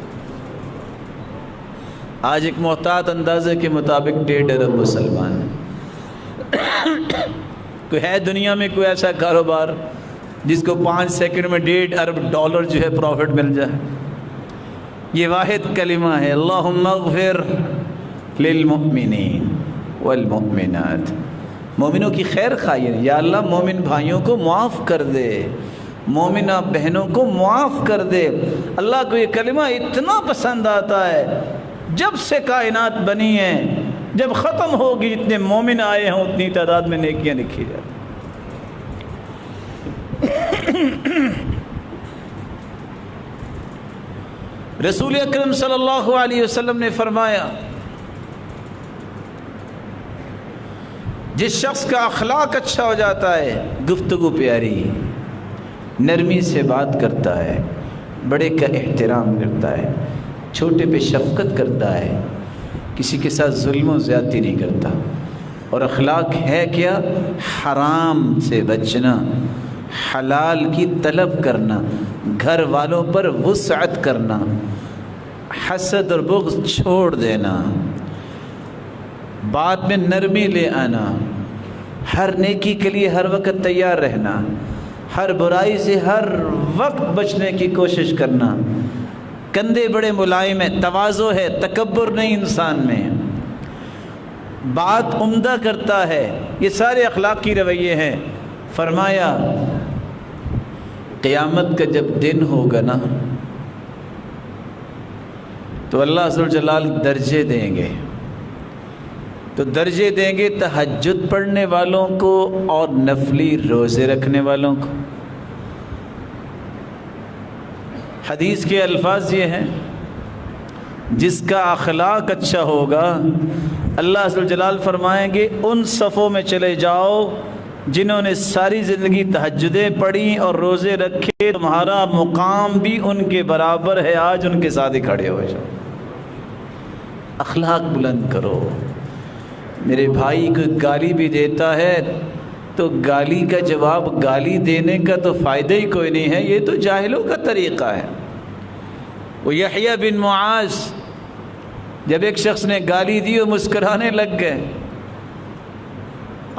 آج ایک محتاط اندازے کے مطابق 1.5 ارب مسلمان ہیں۔ کوئی ہے دنیا میں کوئی ایسا کاروبار جس کو 5 سیکنڈ میں 1.5 ارب ڈالر جو ہے پروفٹ مل جائے؟ یہ واحد کلمہ ہے، اللہم اغفر للمؤمنین والمؤمنات، مومنوں کی خیر خواہی، یا اللہ مومن بھائیوں کو معاف کر دے، مومنہ بہنوں کو معاف کر دے۔ اللہ کو یہ کلمہ اتنا پسند آتا ہے، جب سے کائنات بنی ہیں، جب ختم ہوگی جتنے مومن آئے ہیں اتنی تعداد میں نیکیاں لکھی جاتی۔ رسول اکرم صلی اللہ علیہ وسلم نے فرمایا جس شخص کا اخلاق اچھا ہو جاتا ہے، گفتگو پیاری، نرمی سے بات کرتا ہے، بڑے کا احترام کرتا ہے، چھوٹے پہ شفقت کرتا ہے، کسی کے ساتھ ظلم و زیادتی نہیں کرتا، اور اخلاق ہے کیا؟ حرام سے بچنا، حلال کی طلب کرنا، گھر والوں پر وسعت کرنا، حسد اور بغض چھوڑ دینا، بات میں نرمی لے آنا، ہر نیکی کے لیے ہر وقت تیار رہنا، ہر برائی سے ہر وقت بچنے کی کوشش کرنا، کندھے بڑے ملائم ہیں، تواضع ہے، تکبر نہیں انسان میں، بات عمدہ کرتا ہے، یہ سارے اخلاقی رویے ہیں۔ فرمایا قیامت کا جب دن ہوگا نا تو اللہ عز و جلال درجے دیں گے، تو درجے دیں گے تہجد پڑھنے والوں کو اور نفلی روزے رکھنے والوں کو۔ حدیث کے الفاظ یہ ہیں، جس کا اخلاق اچھا ہوگا اللہ عز و جلال فرمائیں گے ان صفوں میں چلے جاؤ جنہوں نے ساری زندگی تہجدیں پڑھی اور روزے رکھے، تمہارا مقام بھی ان کے برابر ہے، آج ان کے ساتھ ہی کھڑے ہو جاؤ۔ اخلاق بلند کرو۔ میرے بھائی کو گالی بھی دیتا ہے تو گالی کا جواب گالی دینے کا تو فائدہ ہی کوئی نہیں ہے، یہ تو جاہلوں کا طریقہ ہے۔ وہ یحییٰ بن معاذ جب ایک شخص نے گالی دی وہ مسکرانے لگ گئے۔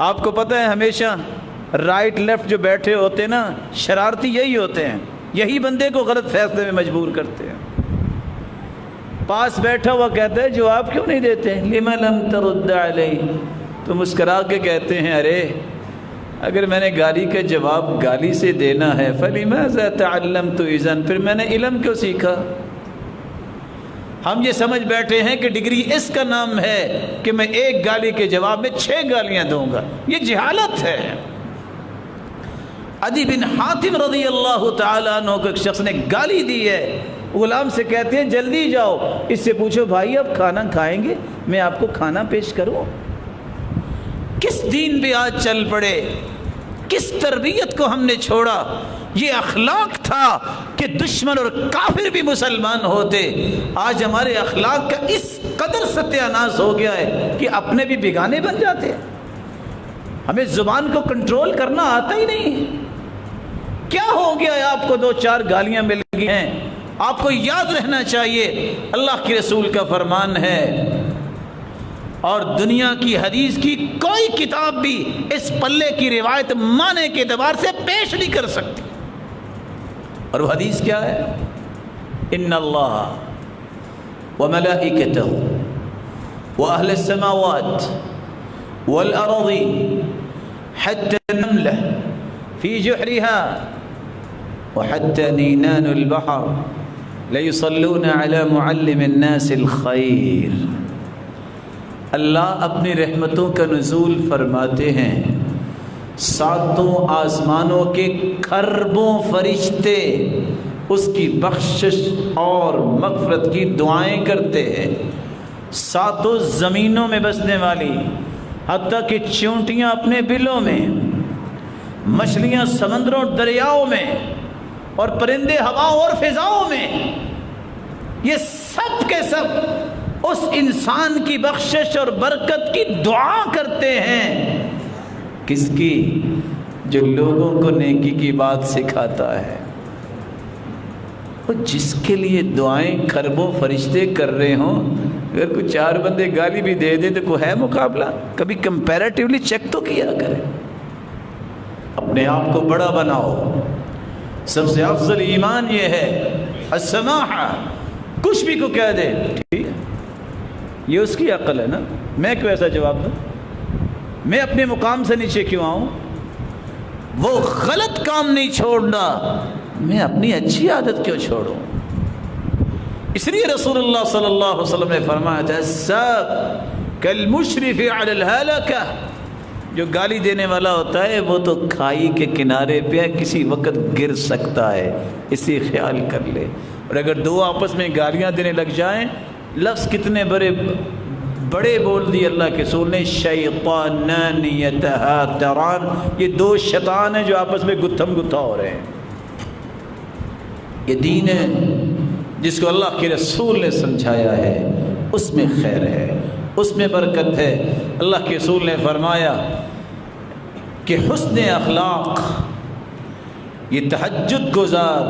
آپ کو پتہ ہے ہمیشہ رائٹ لیفٹ جو بیٹھے ہوتے ہیں نا، شرارتی یہی ہوتے ہیں، یہی بندے کو غلط فیصلے میں مجبور کرتے ہیں۔ پاس بیٹھا ہوا کہتا ہے جواب کیوں نہیں دیتے، لم لم ترد علی، تو مسکرا کے کہتے ہیں ارے اگر میں نے گالی کا جواب گالی سے دینا ہے فلماذا تعلمت اذن، پھر میں نے علم کیوں سیکھا۔ ہم یہ سمجھ بیٹھے ہیں کہ ڈگری اس کا نام ہے کہ میں ایک گالی کے جواب میں 6 گالیاں دوں گا، یہ جہالت ہے۔ عدی بن حاتم رضی اللہ تعالیٰ عنہ کو ایک شخص نے گالی دی ہے، غلام سے کہتے ہیں جلدی جاؤ اس سے پوچھو بھائی اب کھانا کھائیں گے، میں آپ کو کھانا پیش کروں۔ کس دین پہ آج چل پڑے، کس تربیت کو ہم نے چھوڑا۔ یہ اخلاق تھا کہ دشمن اور کافر بھی مسلمان ہوتے، آج ہمارے اخلاق کا اس قدر ستیہ ناش ہو گیا ہے کہ اپنے بھی بیگانے بن جاتے ہیں۔ ہمیں زبان کو کنٹرول کرنا آتا ہی نہیں۔ کیا ہو گیا ہے آپ کو 2-4 گالیاں مل گئی ہیں؟ آپ کو یاد رہنا چاہیے اللہ کے رسول کا فرمان ہے اور دنیا کی حدیث کی کوئی کتاب بھی اس پلے کی روایت معنی کے اعتبار سے پیش نہیں کر سکتی۔ اور وہ حدیث کیا ہے؟ ان اللہ وملائکتہ واہل السماوات والارض حتى النملہ فی جحرها وحتى نینان البحر لیصلون علی معلم الناس الخیر۔ اللہ اپنی رحمتوں کا نزول فرماتے ہیں، 7 آسمانوں کے کھربوں فرشتے اس کی بخشش اور مغفرت کی دعائیں کرتے ہیں۔ 7 زمینوں میں بسنے والی، حتیٰ کہ چونٹیاں اپنے بلوں میں، مچھلیاں سمندروں اور دریاؤں میں، اور پرندے ہواؤں اور فضاؤں میں، یہ سب کے سب اس انسان کی بخشش اور برکت کی دعا کرتے ہیں۔ کس کی؟ جو لوگوں کو نیکی کی بات سکھاتا ہے۔ اور جس کے لیے دعائیں کھربوں فرشتے کر رہے ہوں، اگر کوئی 4 بندے گالی بھی دے دے تو کوئی ہے مقابلہ؟ کبھی کمپیریٹیولی چیک تو کیا کرے۔ اپنے آپ کو بڑا بناؤ۔ سب سے افضل ایمان یہ ہے السماحہ، کچھ بھی کو کہہ دے ٹھیک ہے، یہ اس کی عقل ہے نا، میں کیوں ایسا جواب دوں؟ میں اپنے مقام سے نیچے کیوں آؤں؟ وہ غلط کام نہیں چھوڑنا، میں اپنی اچھی عادت کیوں چھوڑوں؟ اس لیے رسول اللہ صلی اللہ علیہ وسلم نے فرمایا تھا الساب کالمشرف علی الہلکہ، جو گالی دینے والا ہوتا ہے وہ تو کھائی کے کنارے پہ کسی وقت گر سکتا ہے، اسی خیال کر لے۔ اور اگر 2 آپس میں گالیاں دینے لگ جائیں، لفظ کتنے بڑے بول دیے اللہ کے رسول نے، شیطانان یتہاتران، یہ 2 شیطان ہیں جو آپس میں گتھم گتھا ہو رہے ہیں۔ یہ دین ہے جس کو اللہ کے رسول نے سمجھایا ہے، اس میں خیر ہے، اس میں برکت ہے۔ اللہ کے رسول نے فرمایا کہ حسن اخلاق، یہ تہجد گزار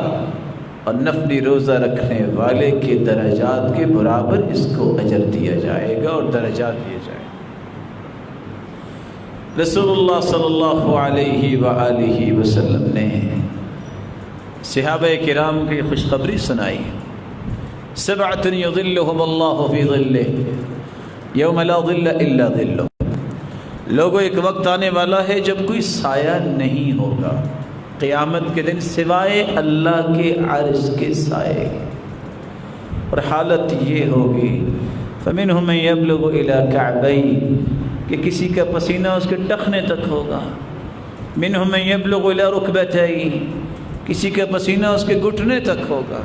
اور نفلی روزہ رکھنے والے کے درجات کے برابر اس کو اجر دیا جائے گا اور درجات دیے جائیں گے۔ رسول اللہ صلی اللہ علیہ وآلہ وسلم نے صحابہ کرام کی خوشخبری سنائی، 7 یظلہم اللہ فی ظلہ یوم لا ظل الا ظلہ۔ لوگوں ایک وقت آنے والا ہے جب کوئی سایہ نہیں ہوگا قیامت کے دن سوائے اللہ کے عرش کے سائے، اور حالت یہ ہوگی فمنهم من يبلغ الى كعبين کہ کسی کا پسینہ اس کے ٹخنے تک ہوگا، منهم من يبلغ الى ركبتين کسی کا پسینہ اس کے گھٹنے تک ہوگا،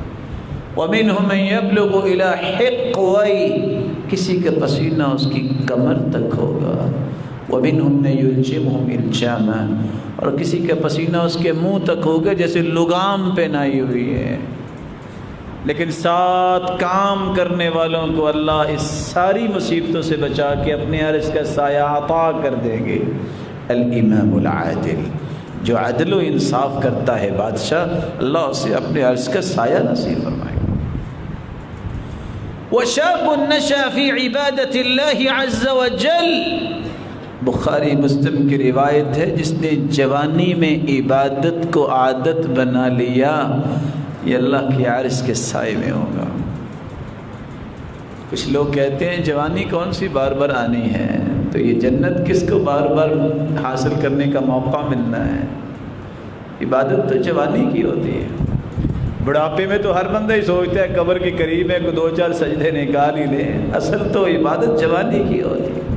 ومنهم من يبلغ الى حقوي کسی کا پسینہ اس کی کمر تک ہوگا، ومنهم من يلجمهم الجاما اور کسی کا پسینہ اس کے منہ تک ہوگا جیسے لگام پہنائی ہوئی ہے۔ لیکن ساتھ کام کرنے والوں کو اللہ اس ساری مصیبتوں سے بچا کے اپنے عرش کا سایہ عطا کر دیں گے۔ الامام العادل جو عدل و انصاف کرتا ہے بادشاہ، اللہ اسے اپنے عرش کا سایہ نصیب فرمائے گا۔ وَشَابٌ نَشَأَ فِي عِبَادَةِ اللَّهِ عَزَّ وَجَلَّ بخاری مسلم کی روایت ہے، جس نے جوانی میں عبادت کو عادت بنا لیا یہ اللہ کے عرش کے سائے میں ہوگا۔ کچھ لوگ کہتے ہیں جوانی کون سی بار بار آنی ہے، تو یہ جنت کس کو بار بار حاصل کرنے کا موقع ملنا ہے؟ عبادت تو جوانی کی ہوتی ہے۔ بڑھاپے میں تو ہر بندہ ہی سوچتا ہے قبر کے قریب ہے کو 2-4 سجدے نکال ہی لیں، اصل تو عبادت جوانی کی ہوتی ہے۔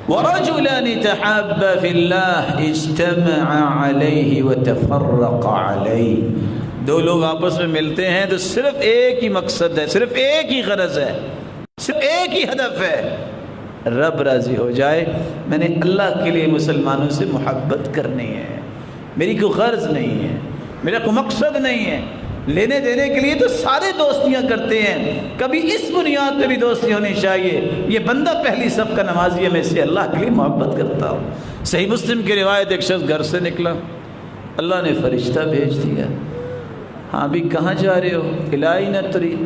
وَرَجُلَانِ تَحَابَّا فِي اللَّهِ اجْتَمَعَا عَلَيْهِ وَتَفَرَّقَا عَلَيْهِ دو لوگ آپس میں ملتے ہیں تو صرف ایک ہی مقصد ہے، صرف ایک ہی غرض ہے، صرف ایک ہی ہدف ہے، رب راضی ہو جائے۔ میں نے اللہ کے لیے مسلمانوں سے محبت کرنی ہے، میری کوئی غرض نہیں ہے، میرا کوئی مقصد نہیں ہے۔ لینے دینے کے لیے تو سارے دوستیاں کرتے ہیں، کبھی اس بنیاد پہ بھی دوستی ہونی چاہیے، یہ بندہ پہلی صف کا نمازی ہے، میں اس سے اللہ کے لیے محبت کرتا ہوں۔ صحیح مسلم کی روایت، ایک شخص گھر سے نکلا، اللہ نے فرشتہ بھیج دیا، ہاں بھی کہاں جا رہے ہو؟ الائین ترید،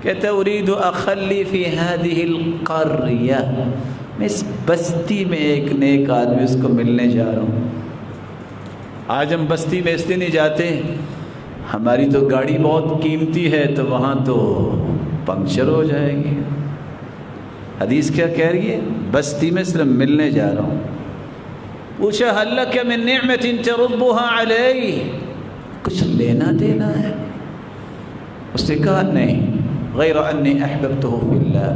کہتا ہے ارید اخلی فی هذه القریہ، میں اس بستی میں ایک نیک آدمی اس کو ملنے جا رہا ہوں۔ آج ہم بستی میں اس لیے نہیں جاتے، ہماری تو گاڑی بہت قیمتی ہے تو وہاں تو پنکچر ہو جائے گی۔ حدیث کیا کہہ رہی ہے؟ بستی میں صرف ملنے جا رہا ہوں۔ پوچھا هل لک من نعمت تربها علی، کچھ لینا دینا ہے؟ اس نے کہا نہیں، غیر انی احببتہ فی اللہ،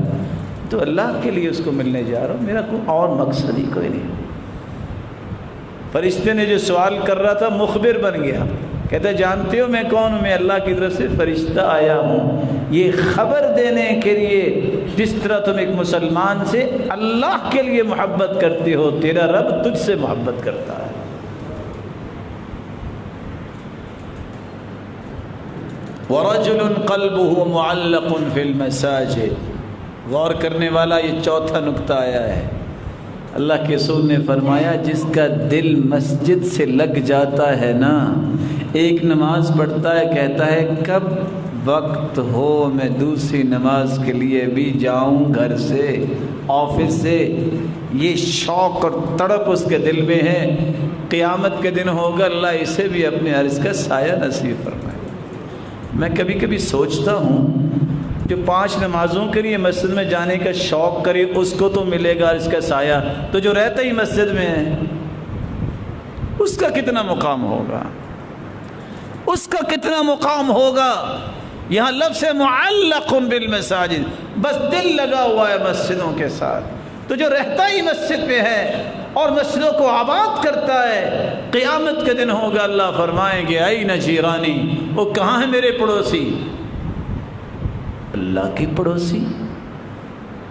تو اللہ کے لیے اس کو ملنے جا رہا ہوں، میرا کوئی اور مقصد ہی کوئی نہیں۔ فرشتے نے جو سوال کر رہا تھا مخبر بن گیا، کہتا ہے جانتے ہو میں کون ہوں؟ میں اللہ کی طرف سے فرشتہ آیا ہوں یہ خبر دینے کے لیے، جس طرح تم ایک مسلمان سے اللہ کے لیے محبت کرتے ہو، تیرا رب تجھ سے محبت کرتا ہے۔ وَرَجُلٌ قَلْبُهُ مُعَلَّقٌ فِي الْمَسَاجِدِ غور کرنے والا یہ چوتھا نقطہ آیا ہے۔ اللہ کے رسول نے فرمایا جس کا دل مسجد سے لگ جاتا ہے نا، ایک نماز پڑھتا ہے، کہتا ہے کب وقت ہو میں دوسری نماز کے لیے بھی جاؤں گھر سے، آفس سے، یہ شوق اور تڑپ اس کے دل میں ہے۔ قیامت کے دن ہوگا اللہ اسے بھی اپنے عرش کا سایہ نصیب فرمائے۔ میں کبھی کبھی سوچتا ہوں جو 5 نمازوں کے لیے مسجد میں جانے کا شوق کرے اس کو تو ملے گا اس کا سایہ، تو جو رہتا ہی مسجد میں ہے اس کا کتنا مقام ہوگا، اس کا کتنا مقام ہوگا۔ یہاں لفظ معلق بالمساجد، بس دل لگا ہوا ہے مسجدوں کے ساتھ، تو جو رہتا ہی مسجد پہ ہے اور مسجدوں کو آباد کرتا ہے، قیامت کے دن ہوگا اللہ فرمائیں گے این جیرانی، وہ کہاں ہے میرے پڑوسی؟ اللہ کی پڑوسی؟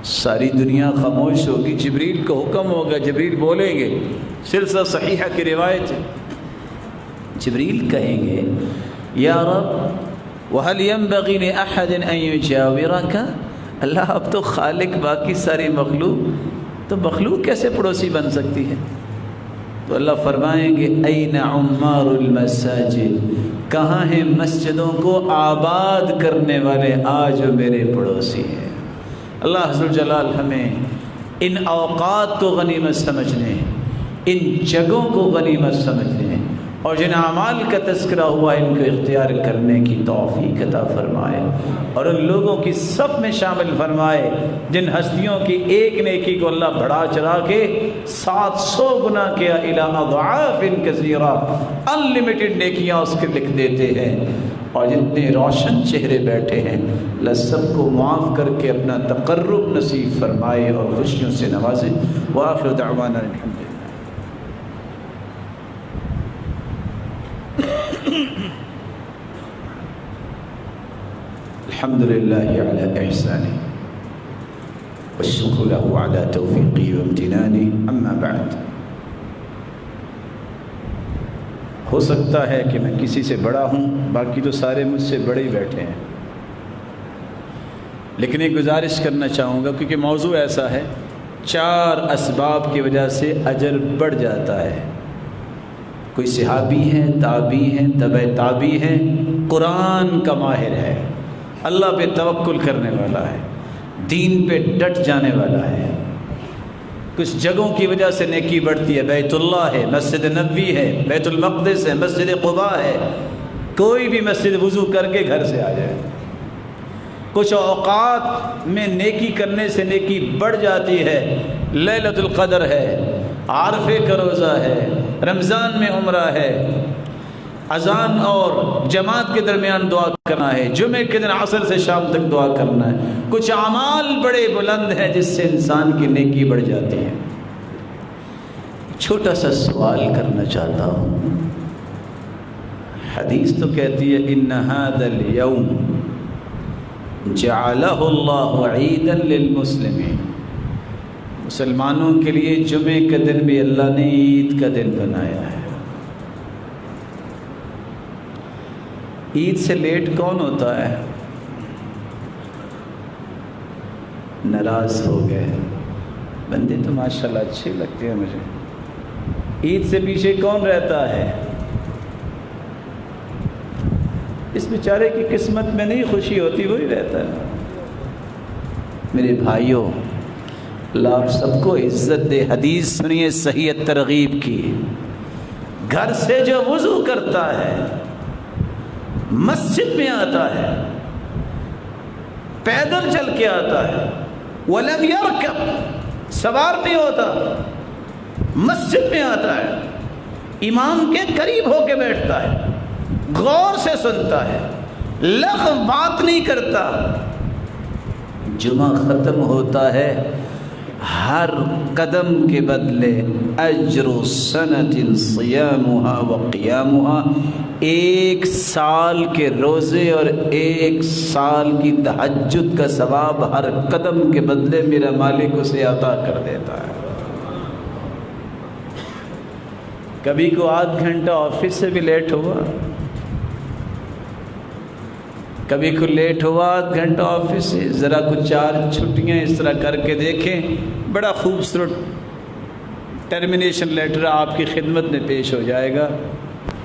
ساری دنیا خاموش ہوگی، جبریل کو حکم ہوگا، جبریل بولیں گے، سلسلہ صحیحہ کی روایت ہے، جبریل کہیں گے یا رب وَهَلْ يَنْبَغِي لِأَحَدٍ أَن يُجَاوِرَكَ، اللہ اب تو خالق باقی ساری مخلوق، تو مخلوق کیسے پڑوسی بن سکتی ہے؟ تو اللہ فرمائیں گے اَيْنَ عُمَّارُ الْمَسَاجِدِ، کہاں ہیں مسجدوں کو آباد کرنے والے، آج وہ میرے پڑوسی ہیں۔ اللہ عز و جلال ہمیں ان اوقات کو غنیمت سمجھنے، ان جگہوں کو غنیمت سمجھنے اور جن اعمال کا تذکرہ ہوا ان کو اختیار کرنے کی توفیق عطا فرمائے، اور ان لوگوں کی صف میں شامل فرمائے جن ہستیوں کی ایک نیکی کو اللہ بڑھا چڑھا کے 700 گنا کیا الی اضعاف کثیرہ، انلمیٹڈ نیکیاں اس کے لکھ دیتے ہیں۔ اور جتنے روشن چہرے بیٹھے ہیں اللہ سب کو معاف کر کے اپنا تقرب نصیب فرمائے اور خوشیوں سے نوازے۔ وآخر دعوانا الحمد للہ علی احسانہ والشکر له علی توفیقی و امتنانی، اما بعد۔ ہو سکتا ہے کہ میں کسی سے بڑا ہوں، باقی تو سارے مجھ سے بڑے ہی بیٹھے ہیں، لیکن ایک گزارش کرنا چاہوں گا کیونکہ موضوع ایسا ہے، 4 اسباب کی وجہ سے اجر بڑھ جاتا ہے۔ کوئی صحابی ہے، تابعی ہے، تبع تابعی ہے، قرآن کا ماہر ہے، اللہ پہ توکل کرنے والا ہے، دین پہ ڈٹ جانے والا ہے۔ کچھ جگہوں کی وجہ سے نیکی بڑھتی ہے، بیت اللہ ہے، مسجد نبوی ہے، بیت المقدس ہے، مسجد قباء ہے، کوئی بھی مسجد وضو کر کے گھر سے آ جائے۔ کچھ اوقات میں نیکی کرنے سے نیکی بڑھ جاتی ہے، لیلۃ القدر ہے، عرفے کا روزہ ہے، رمضان میں عمرہ ہے، اذان اور جماعت کے درمیان دعا کرنا ہے، جمعے کے دن عصر سے شام تک دعا کرنا ہے۔ کچھ اعمال بڑے بلند ہیں جس سے انسان کی نیکی بڑھ جاتی ہے۔ چھوٹا سا سوال کرنا چاہتا ہوں، حدیث تو کہتی ہے ان ھذا اليوم جعلہ اللہ عیدا للمسلمین، مسلمانوں کے لیے جمعے کا دن بھی اللہ نے عید کا دن بنایا ہے۔ عید سے لیٹ کون ہوتا ہے؟ ناراض ہو گئے بندے تو ماشاءاللہ اچھے لگتے ہیں مجھے۔ عید سے پیچھے کون رہتا ہے؟ اس بیچارے کی قسمت میں نہیں خوشی ہوتی، وہی رہتا ہے۔ میرے بھائیوں، اللہ آپ سب کو عزت دے۔ حدیث سنیے صحیح ترغیب کی، گھر سے جو وضو کرتا ہے، مسجد میں آتا ہے، پیدل چل کے آتا ہے، وَلَمْ يَرْكَبْ، سوار نہیں ہوتا، مسجد میں آتا ہے، امام کے قریب ہو کے بیٹھتا ہے، غور سے سنتا ہے، لغو بات نہیں کرتا، جمعہ ختم ہوتا ہے، ہر قدم کے بدلے اجر سنت صیامها و قیامها، 1 سال کے روزے اور 1 سال کی تہجد کا ثواب ہر قدم کے بدلے میرا مالک اسے عطا کر دیتا ہے۔ کبھی کو آدھ گھنٹہ آفس سے بھی لیٹ ہوا، کبھی کو لیٹ ہوا آدھ گھنٹہ آفس سے، ذرا کچھ 4 چھٹیاں اس طرح کر کے دیکھیں، بڑا خوبصورت ٹرمینیشن لیٹر آپ کی خدمت میں پیش ہو جائے گا،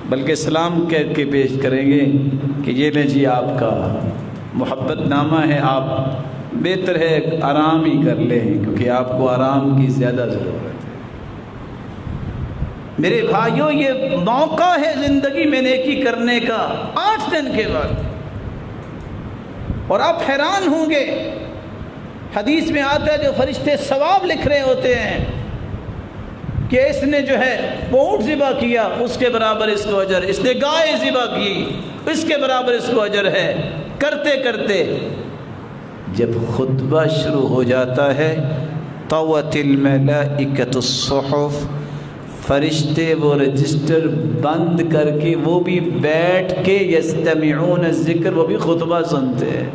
بلکہ سلام کہہ کے پیش کریں گے کہ یہ لیں جی آپ کا محبت نامہ ہے، آپ بہتر ہے آرام ہی کر لیں کیونکہ آپ کو آرام کی زیادہ ضرورت ہے۔ میرے بھائیوں، یہ موقع ہے زندگی میں نیکی کرنے کا 8 دن کے بعد، اور آپ حیران ہوں گے، حدیث میں آتا ہے جو فرشتے ثواب لکھ رہے ہوتے ہیں کہ اس نے جو ہے اونٹ ذبح کیا اس کے برابر اس کو اجر، اس نے گائے ذبح کی اس کے برابر اس کو اجر ہے۔ کرتے کرتے جب خطبہ شروع ہو جاتا ہے، طوت الملائکۃ الصحف، فرشتے وہ رجسٹر بند کر کے وہ بھی بیٹھ کے یستمعون الذکر، وہ بھی خطبہ سنتے ہیں۔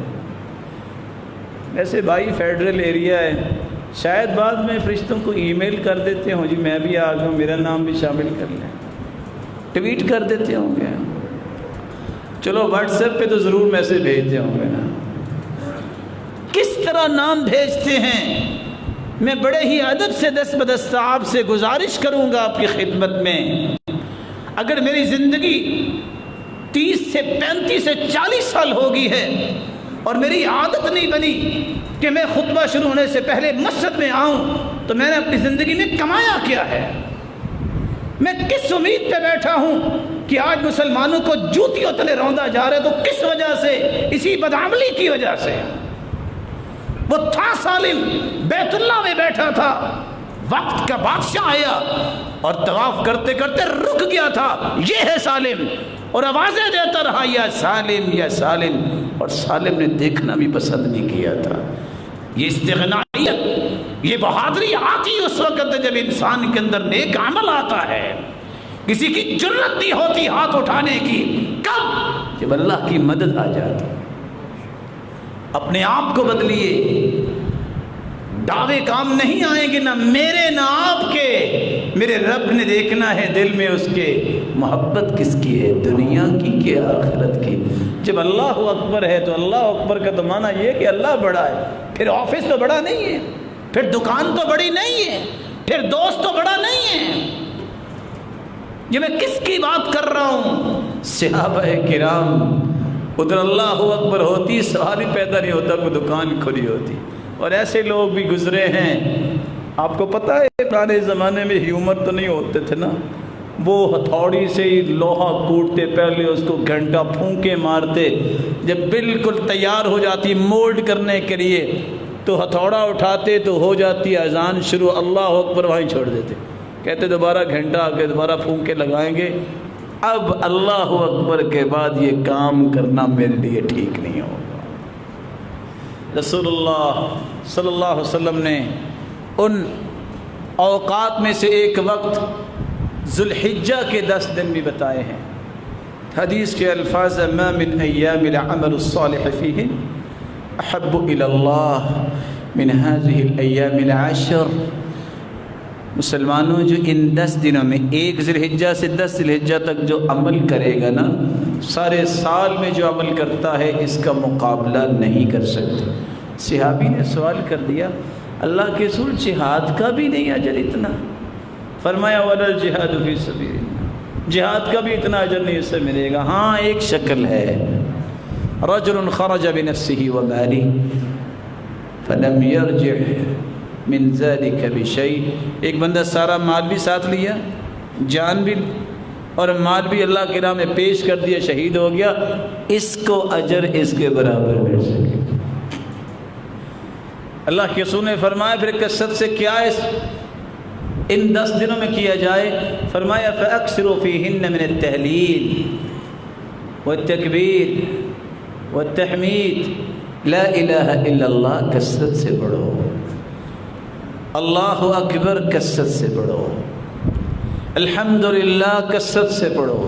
ایسے بھائی فیڈرل ایریا ہے، شاید بعد میں فرشتوں کو ای میل کر دیتے ہوں، جی میں بھی آ گیا ہوں، میرا نام بھی شامل کر لیں، ٹویٹ کر دیتے ہوں گے، چلو واٹس ایپ پہ تو ضرور میسج بھیجتے ہوں گے نا۔ کس طرح نام بھیجتے ہیں؟ میں بڑے ہی ادب سے دست بدست آپ سے گزارش کروں گا آپ کی خدمت میں، اگر میری زندگی 30 سے 35 سے 40 سال ہو گئی ہے اور میری عادت نہیں بنی کہ میں خطبہ شروع ہونے سے پہلے مسجد میں آؤں، تو میں نے اپنی زندگی میں کمایا کیا ہے؟ میں کس امید پہ بیٹھا ہوں کہ آج مسلمانوں کو جوتیوں تلے روندا جا رہا ہے؟ تو کس وجہ سے؟ اسی بدعملی کی وجہ سے۔ وہ تھا سالم، بیت اللہ میں بیٹھا تھا، وقت کا بادشاہ آیا اور طواف کرتے کرتے رک گیا تھا، یہ ہے سالم۔ اور آوازیں دیتا رہا یا سالم یا سالم، اور سالم نے دیکھنا بھی پسند نہیں کیا تھا۔ یہ استغنائیت، یہ بہادری آتی اس وقت جب انسان کے اندر نیک عمل آتا ہے۔ کسی کی جرت نہیں ہوتی ہاتھ اٹھانے کی، کب؟ جب اللہ کی مدد آ جاتی۔ اپنے آپ کو بدلیے، دعوے کام نہیں آئیں گے، نہ میرے نہ آپ کے۔ میرے رب نے دیکھنا ہے دل میں اس کے محبت کس کی ہے، دنیا کی کہ آخرت کی۔ جب اللہ اکبر ہے تو اللہ اکبر کا تو معنی یہ کہ اللہ بڑا ہے، پھر آفس تو بڑا نہیں ہے، پھر دکان تو بڑی نہیں ہے، پھر دوست تو بڑا نہیں ہے۔ یہ میں کس کی بات کر رہا ہوں؟ صحابہ کرام، ادھر اللہ اکبر ہوتی سوال ہی پیدا نہیں ہوتا، کوئی دکان کھلی ہوتی۔ اور ایسے لوگ بھی گزرے ہیں، آپ کو پتہ ہے پرانے زمانے میں ہیومر تو نہیں ہوتے تھے نا، وہ ہتھوڑی سے ہی لوہا کوٹتے، پہلے اس کو گھنٹہ پھونکے مارتے، جب بالکل تیار ہو جاتی مولڈ کرنے کے لیے تو ہتھوڑا اٹھاتے تو ہو جاتی اذان شروع، اللہ اکبر وہیں چھوڑ دیتے، کہتے دوبارہ گھنٹہ آ کے دوبارہ پھونک کے لگائیں گے۔ اب اللہ اکبر کے بعد یہ کام کرنا میرے لیے ٹھیک نہیں ہوگا۔ رسول اللہ صلی اللہ علیہ وسلم نے ان اوقات میں سے ایک وقت ذوالحجہ کے 10 دن بھی بتائے ہیں۔ حدیث کے الفاظ ما من ایام العمل الصالح فیہ احب الی اللہ من هذه الایام العشر۔ مسلمانوں، جو ان 10 دنوں میں، 1 ذی الحجہ سے 10 ذی الحجہ تک جو عمل کرے گا نا، سارے سال میں جو عمل کرتا ہے اس کا مقابلہ نہیں کر سکتے۔ صحابی نے سوال کر دیا، اللہ کے رسول جہاد کا بھی نہیں اجر اتنا؟ فرمایا ولا الجہاد فی سبیل اللہ، جہاد کا بھی اتنا اجر نہیں اس سے ملے گا۔ ہاں ایک شکل ہے، رجل خرج بنفسه وماله فلم يرجع من ذلك بشيء، ایک بندہ سارا مال بھی ساتھ لیا، جان بھی اور مال بھی اللہ کی راہ میں پیش کر دیا، شہید ہو گیا، اس کو اجر اس کے برابر مل سکے۔ اللہ کے رسول نے فرمایا پھر کثرت سے کیا ان 10 دنوں میں کیا جائے؟ فرمایا فَأَكْثِرُوا فِيهِنَّ مِنَ التَّهْلِيلِ وَالتَّكْبِيرِ وَالتَّحْمِيدِ لا الہ الا اللہ کثرت سے پڑھو، اللہ اکبر کثرت سے پڑھو، الحمدللہ کثرت سے پڑھو،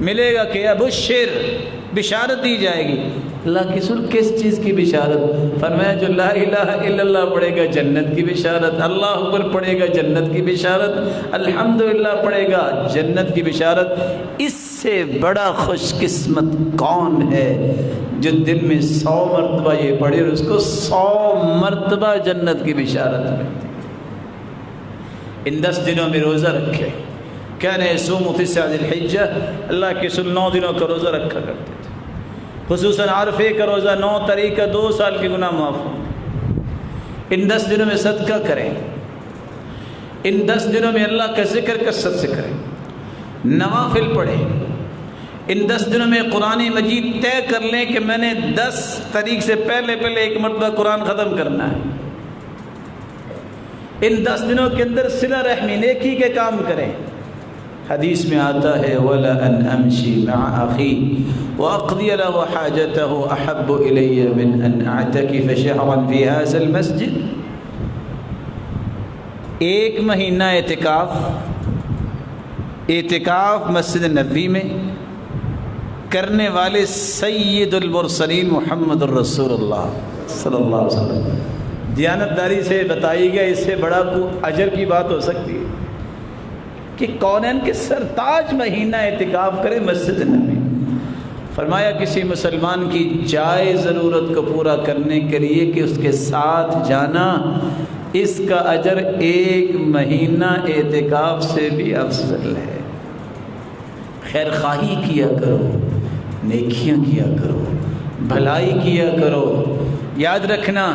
ملے گا کہ ابشر، بشارت دی جائے گی۔ اللہ کی رسول کس چیز کی بشارت؟ فرمایا جو لا الہ الا اللہ پڑھے گا جنت کی بشارت، اللہ اکبر پڑھے گا جنت کی بشارت، الحمدللہ پڑھے گا جنت کی بشارت۔ اس سے بڑا خوش قسمت کون ہے جو دن میں 100 مرتبہ یہ پڑھے اور اس کو 100 مرتبہ جنت کی بشارت ملتی۔ ان 10 دنوں میں روزہ رکھے، کان یصوم 9 ذی الحجہ، اللہ کے رسول 9 دنوں کا روزہ رکھا کرتے تھے، خصوصاً عرفے کا روزہ 9 تاریخ کا 2 سال کے گناہ معاف ہوں۔ ان 10 دنوں میں صدقہ کریں، ان 10 دنوں میں اللہ کا ذکر کثرت سے کریں، نوافل پڑھیں۔ ان 10 دنوں میں قرآن مجید طے کر لیں کہ میں نے 10 تاریخ سے پہلے ایک مرتبہ قرآن ختم کرنا ہے۔ ان 10 دنوں کے اندر صلہ رحمی، نیکی کے کام کریں۔ حدیث میں آتا ہے وَلَا أَنْ أَمْشِي مَعَ أَخِي وَأَقْضِيَ لَهُ حَاجَتَهُ أَحَبُّ إِلَيَّ مِنْ أَنْ أَعْتَكِفَ شَهْرًا فِي هَذَا الْمَسْجِدِ۔ ایک مہینہ اعتکاف مسجد نبوی میں کرنے والے سید المرسلین محمد الرسول اللہ صلی اللہ علیہ وسلم، دیانتداری سے بتائی گیا، اس سے بڑا کو اجر کی بات ہو سکتی ہے کہ کونین کے سرتاج مہینہ اعتکاف کرے مسجد نبوی۔ فرمایا کسی مسلمان کی جائز ضرورت کو پورا کرنے کے لیے کہ اس کے ساتھ جانا، اس کا اجر 1 مہینہ اعتکاف سے بھی افضل ہے۔ خیر خواہی کیا کرو، نیکیاں کیا کرو، بھلائی کیا کرو۔ یاد رکھنا،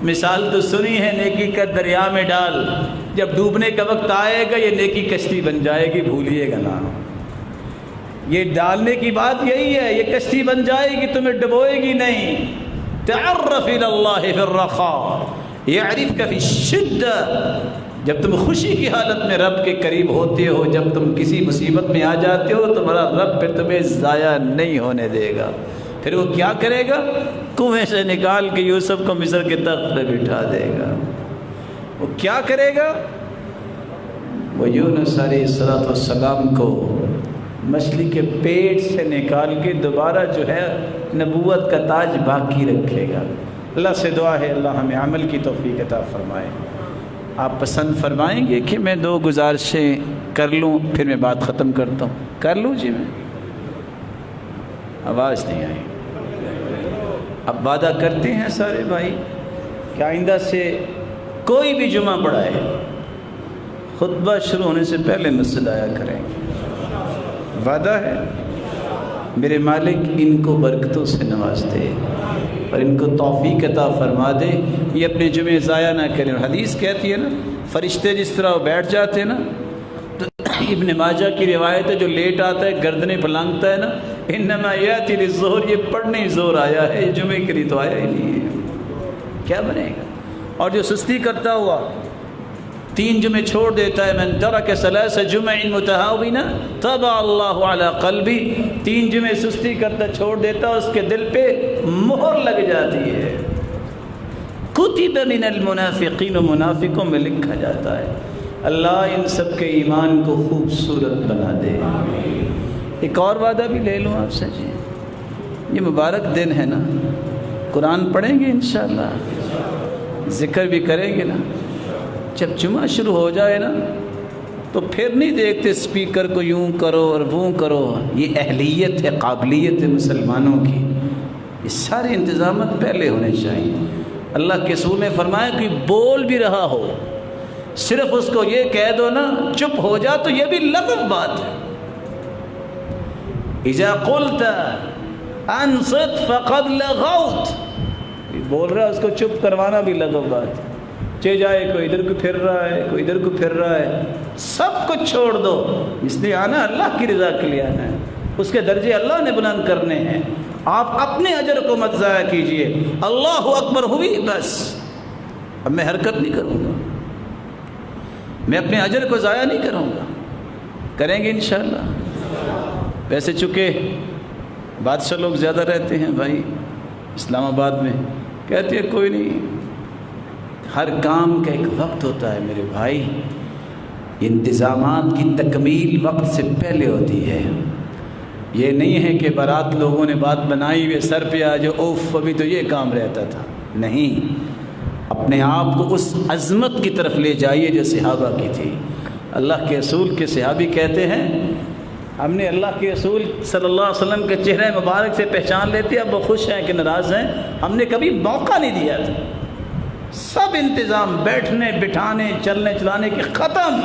مثال تو سنی ہے، نیکی کا دریا میں ڈال، جب ڈوبنے کا وقت آئے گا یہ نیکی کشتی بن جائے گی، بھولیے گا نا۔ یہ ڈالنے کی بات یہی ہے، یہ کشتی بن جائے گی، تمہیں ڈبوئے گی نہیں۔ تعرف الی اللہ فی الرخاء یعرفک فی الشدہ جب تم خوشی کی حالت میں رب کے قریب ہوتے ہو، جب تم کسی مصیبت میں آ جاتے ہو، تمہارا رب پھر تمہیں ضائع نہیں ہونے دے گا۔ پھر وہ کیا کرے گا؟ کنویں سے نکال کے یوسف کو مصر کے تخت پہ بٹھا دے گا۔ وہ کیا کرے گا؟ وہ یونس علیہ السلام کو مچھلی کے پیٹ سے نکال کے دوبارہ جو ہے نبوت کا تاج باقی رکھے گا۔ اللہ سے دعا ہے اللہ ہمیں عمل کی توفیق عطا فرمائے۔ آپ پسند فرمائیں گے کہ میں 2 گزارشیں کر لوں پھر میں بات ختم کرتا ہوں؟ کر لوں جی؟ میں آواز نہیں آئی۔ اب وعدہ کرتے ہیں سارے بھائی کہ آئندہ سے کوئی بھی جمعہ پڑھائے خطبہ شروع ہونے سے پہلے مسجد آیا کریں گے، وعدہ ہے۔ میرے مالک ان کو برکتوں سے نواز دے اور ان کو توفیق عطا فرما دے، یہ اپنے جمعے ضائع نہ کریں۔ حدیث کہتی ہے نا، فرشتے جس طرح وہ بیٹھ جاتے ہیں نا، تو ابن ماجہ کی روایت ہے جو لیٹ آتا ہے گردنیں پھلانگتا ہے نا، انما یاتی للظہر، یہ پڑھنے ہی زور آیا ہے، یہ جمعے کے لیے تو آیا ہی نہیں ہے، کیا بنے گا؟ اور جو سستی کرتا ہوا 3 جمعے چھوڑ دیتا ہے، من ترک ثلاث جمع متہاونا طبع اللہ علی قلبی، 3 جمعے سستی کرتا چھوڑ دیتا، اس کے دل پہ مہر لگ جاتی ہے، کتب من المنافقین، و منافقوں میں لکھا جاتا ہے۔ اللہ ان سب کے ایمان کو خوبصورت بنا دے۔ ایک اور وعدہ بھی لے لوں آپ سے جی، یہ مبارک دن ہے نا، قرآن پڑھیں گے انشاءاللہ، ذکر بھی کریں گے نا، جب جمعہ شروع ہو جائے نا تو پھر نہیں دیکھتے اسپیکر کو یوں کرو اور وہ کرو، یہ اہلیت ہے، قابلیت ہے مسلمانوں کی، یہ سارے انتظامات پہلے ہونے چاہیے۔ اللہ کے رسول نے فرمایا کہ بول بھی رہا ہو، صرف اس کو یہ کہہ دو نا چپ ہو جا، تو یہ بھی لغو بات ہے۔ اذا قلت انصت فقد لغوت، بول رہا ہے اس کو چپ کروانا بھی لغو بات ہے۔ چے جائے کوئی ادھر کو پھر رہا ہے، کوئی ادھر کو پھر رہا ہے، سب کچھ چھوڑ دو، اس لیے آنا اللہ کی رضا کے لیے آنا ہے، اس کے درجے اللہ نے بلند کرنے ہیں۔ آپ اپنے اجر کو مت ضائع کیجئے، اللہ اکبر ہوئی بس، اب میں حرکت نہیں کروں گا، میں اپنے اجر کو ضائع نہیں کروں گا، کریں گے انشاءاللہ۔ ویسے چونکہ بادشاہ لوگ زیادہ رہتے ہیں بھائی اسلام آباد میں، کہتے ہیں کوئی نہیں، ہر کام کا ایک وقت ہوتا ہے میرے بھائی، انتظامات کی تکمیل وقت سے پہلے ہوتی ہے۔ یہ نہیں ہے کہ بارات لوگوں نے بات بنائی ہوئے سر پہ آ جو اوف ابھی تو یہ کام رہتا تھا، نہیں، اپنے آپ کو اس عظمت کی طرف لے جائیے جو صحابہ کی تھی۔ اللہ کے رسول کے صحابی کہتے ہیں ہم نے اللہ کے رسول صلی اللہ علیہ وسلم کے چہرے مبارک سے پہچان لیتے، اب وہ خوش ہیں کہ ناراض ہیں، ہم نے کبھی موقع نہیں دیا تھا، سب انتظام بیٹھنے بٹھانے چلنے چلانے کے ختم،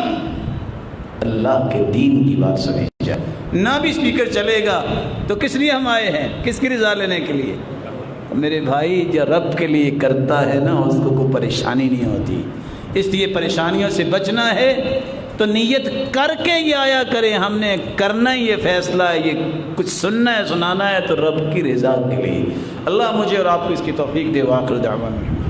اللہ کے دین کی بات سنی جائے، نہ بھی اسپیکر چلے گا تو کس لیے ہم آئے ہیں؟ کس کی رضا لینے کے لیے؟ میرے بھائی جو رب کے لیے کرتا ہے نا اس کو کوئی پریشانی نہیں ہوتی، اس لیے پریشانیوں سے بچنا ہے تو نیت کر کے یہ آیا کریں، ہم نے کرنا ہی یہ فیصلہ ہے، یہ کچھ سننا ہے سنانا ہے تو رب کی رضا کے لیے۔ اللہ مجھے اور آپ کو اس کی توفیق دے، وآخر دعوانا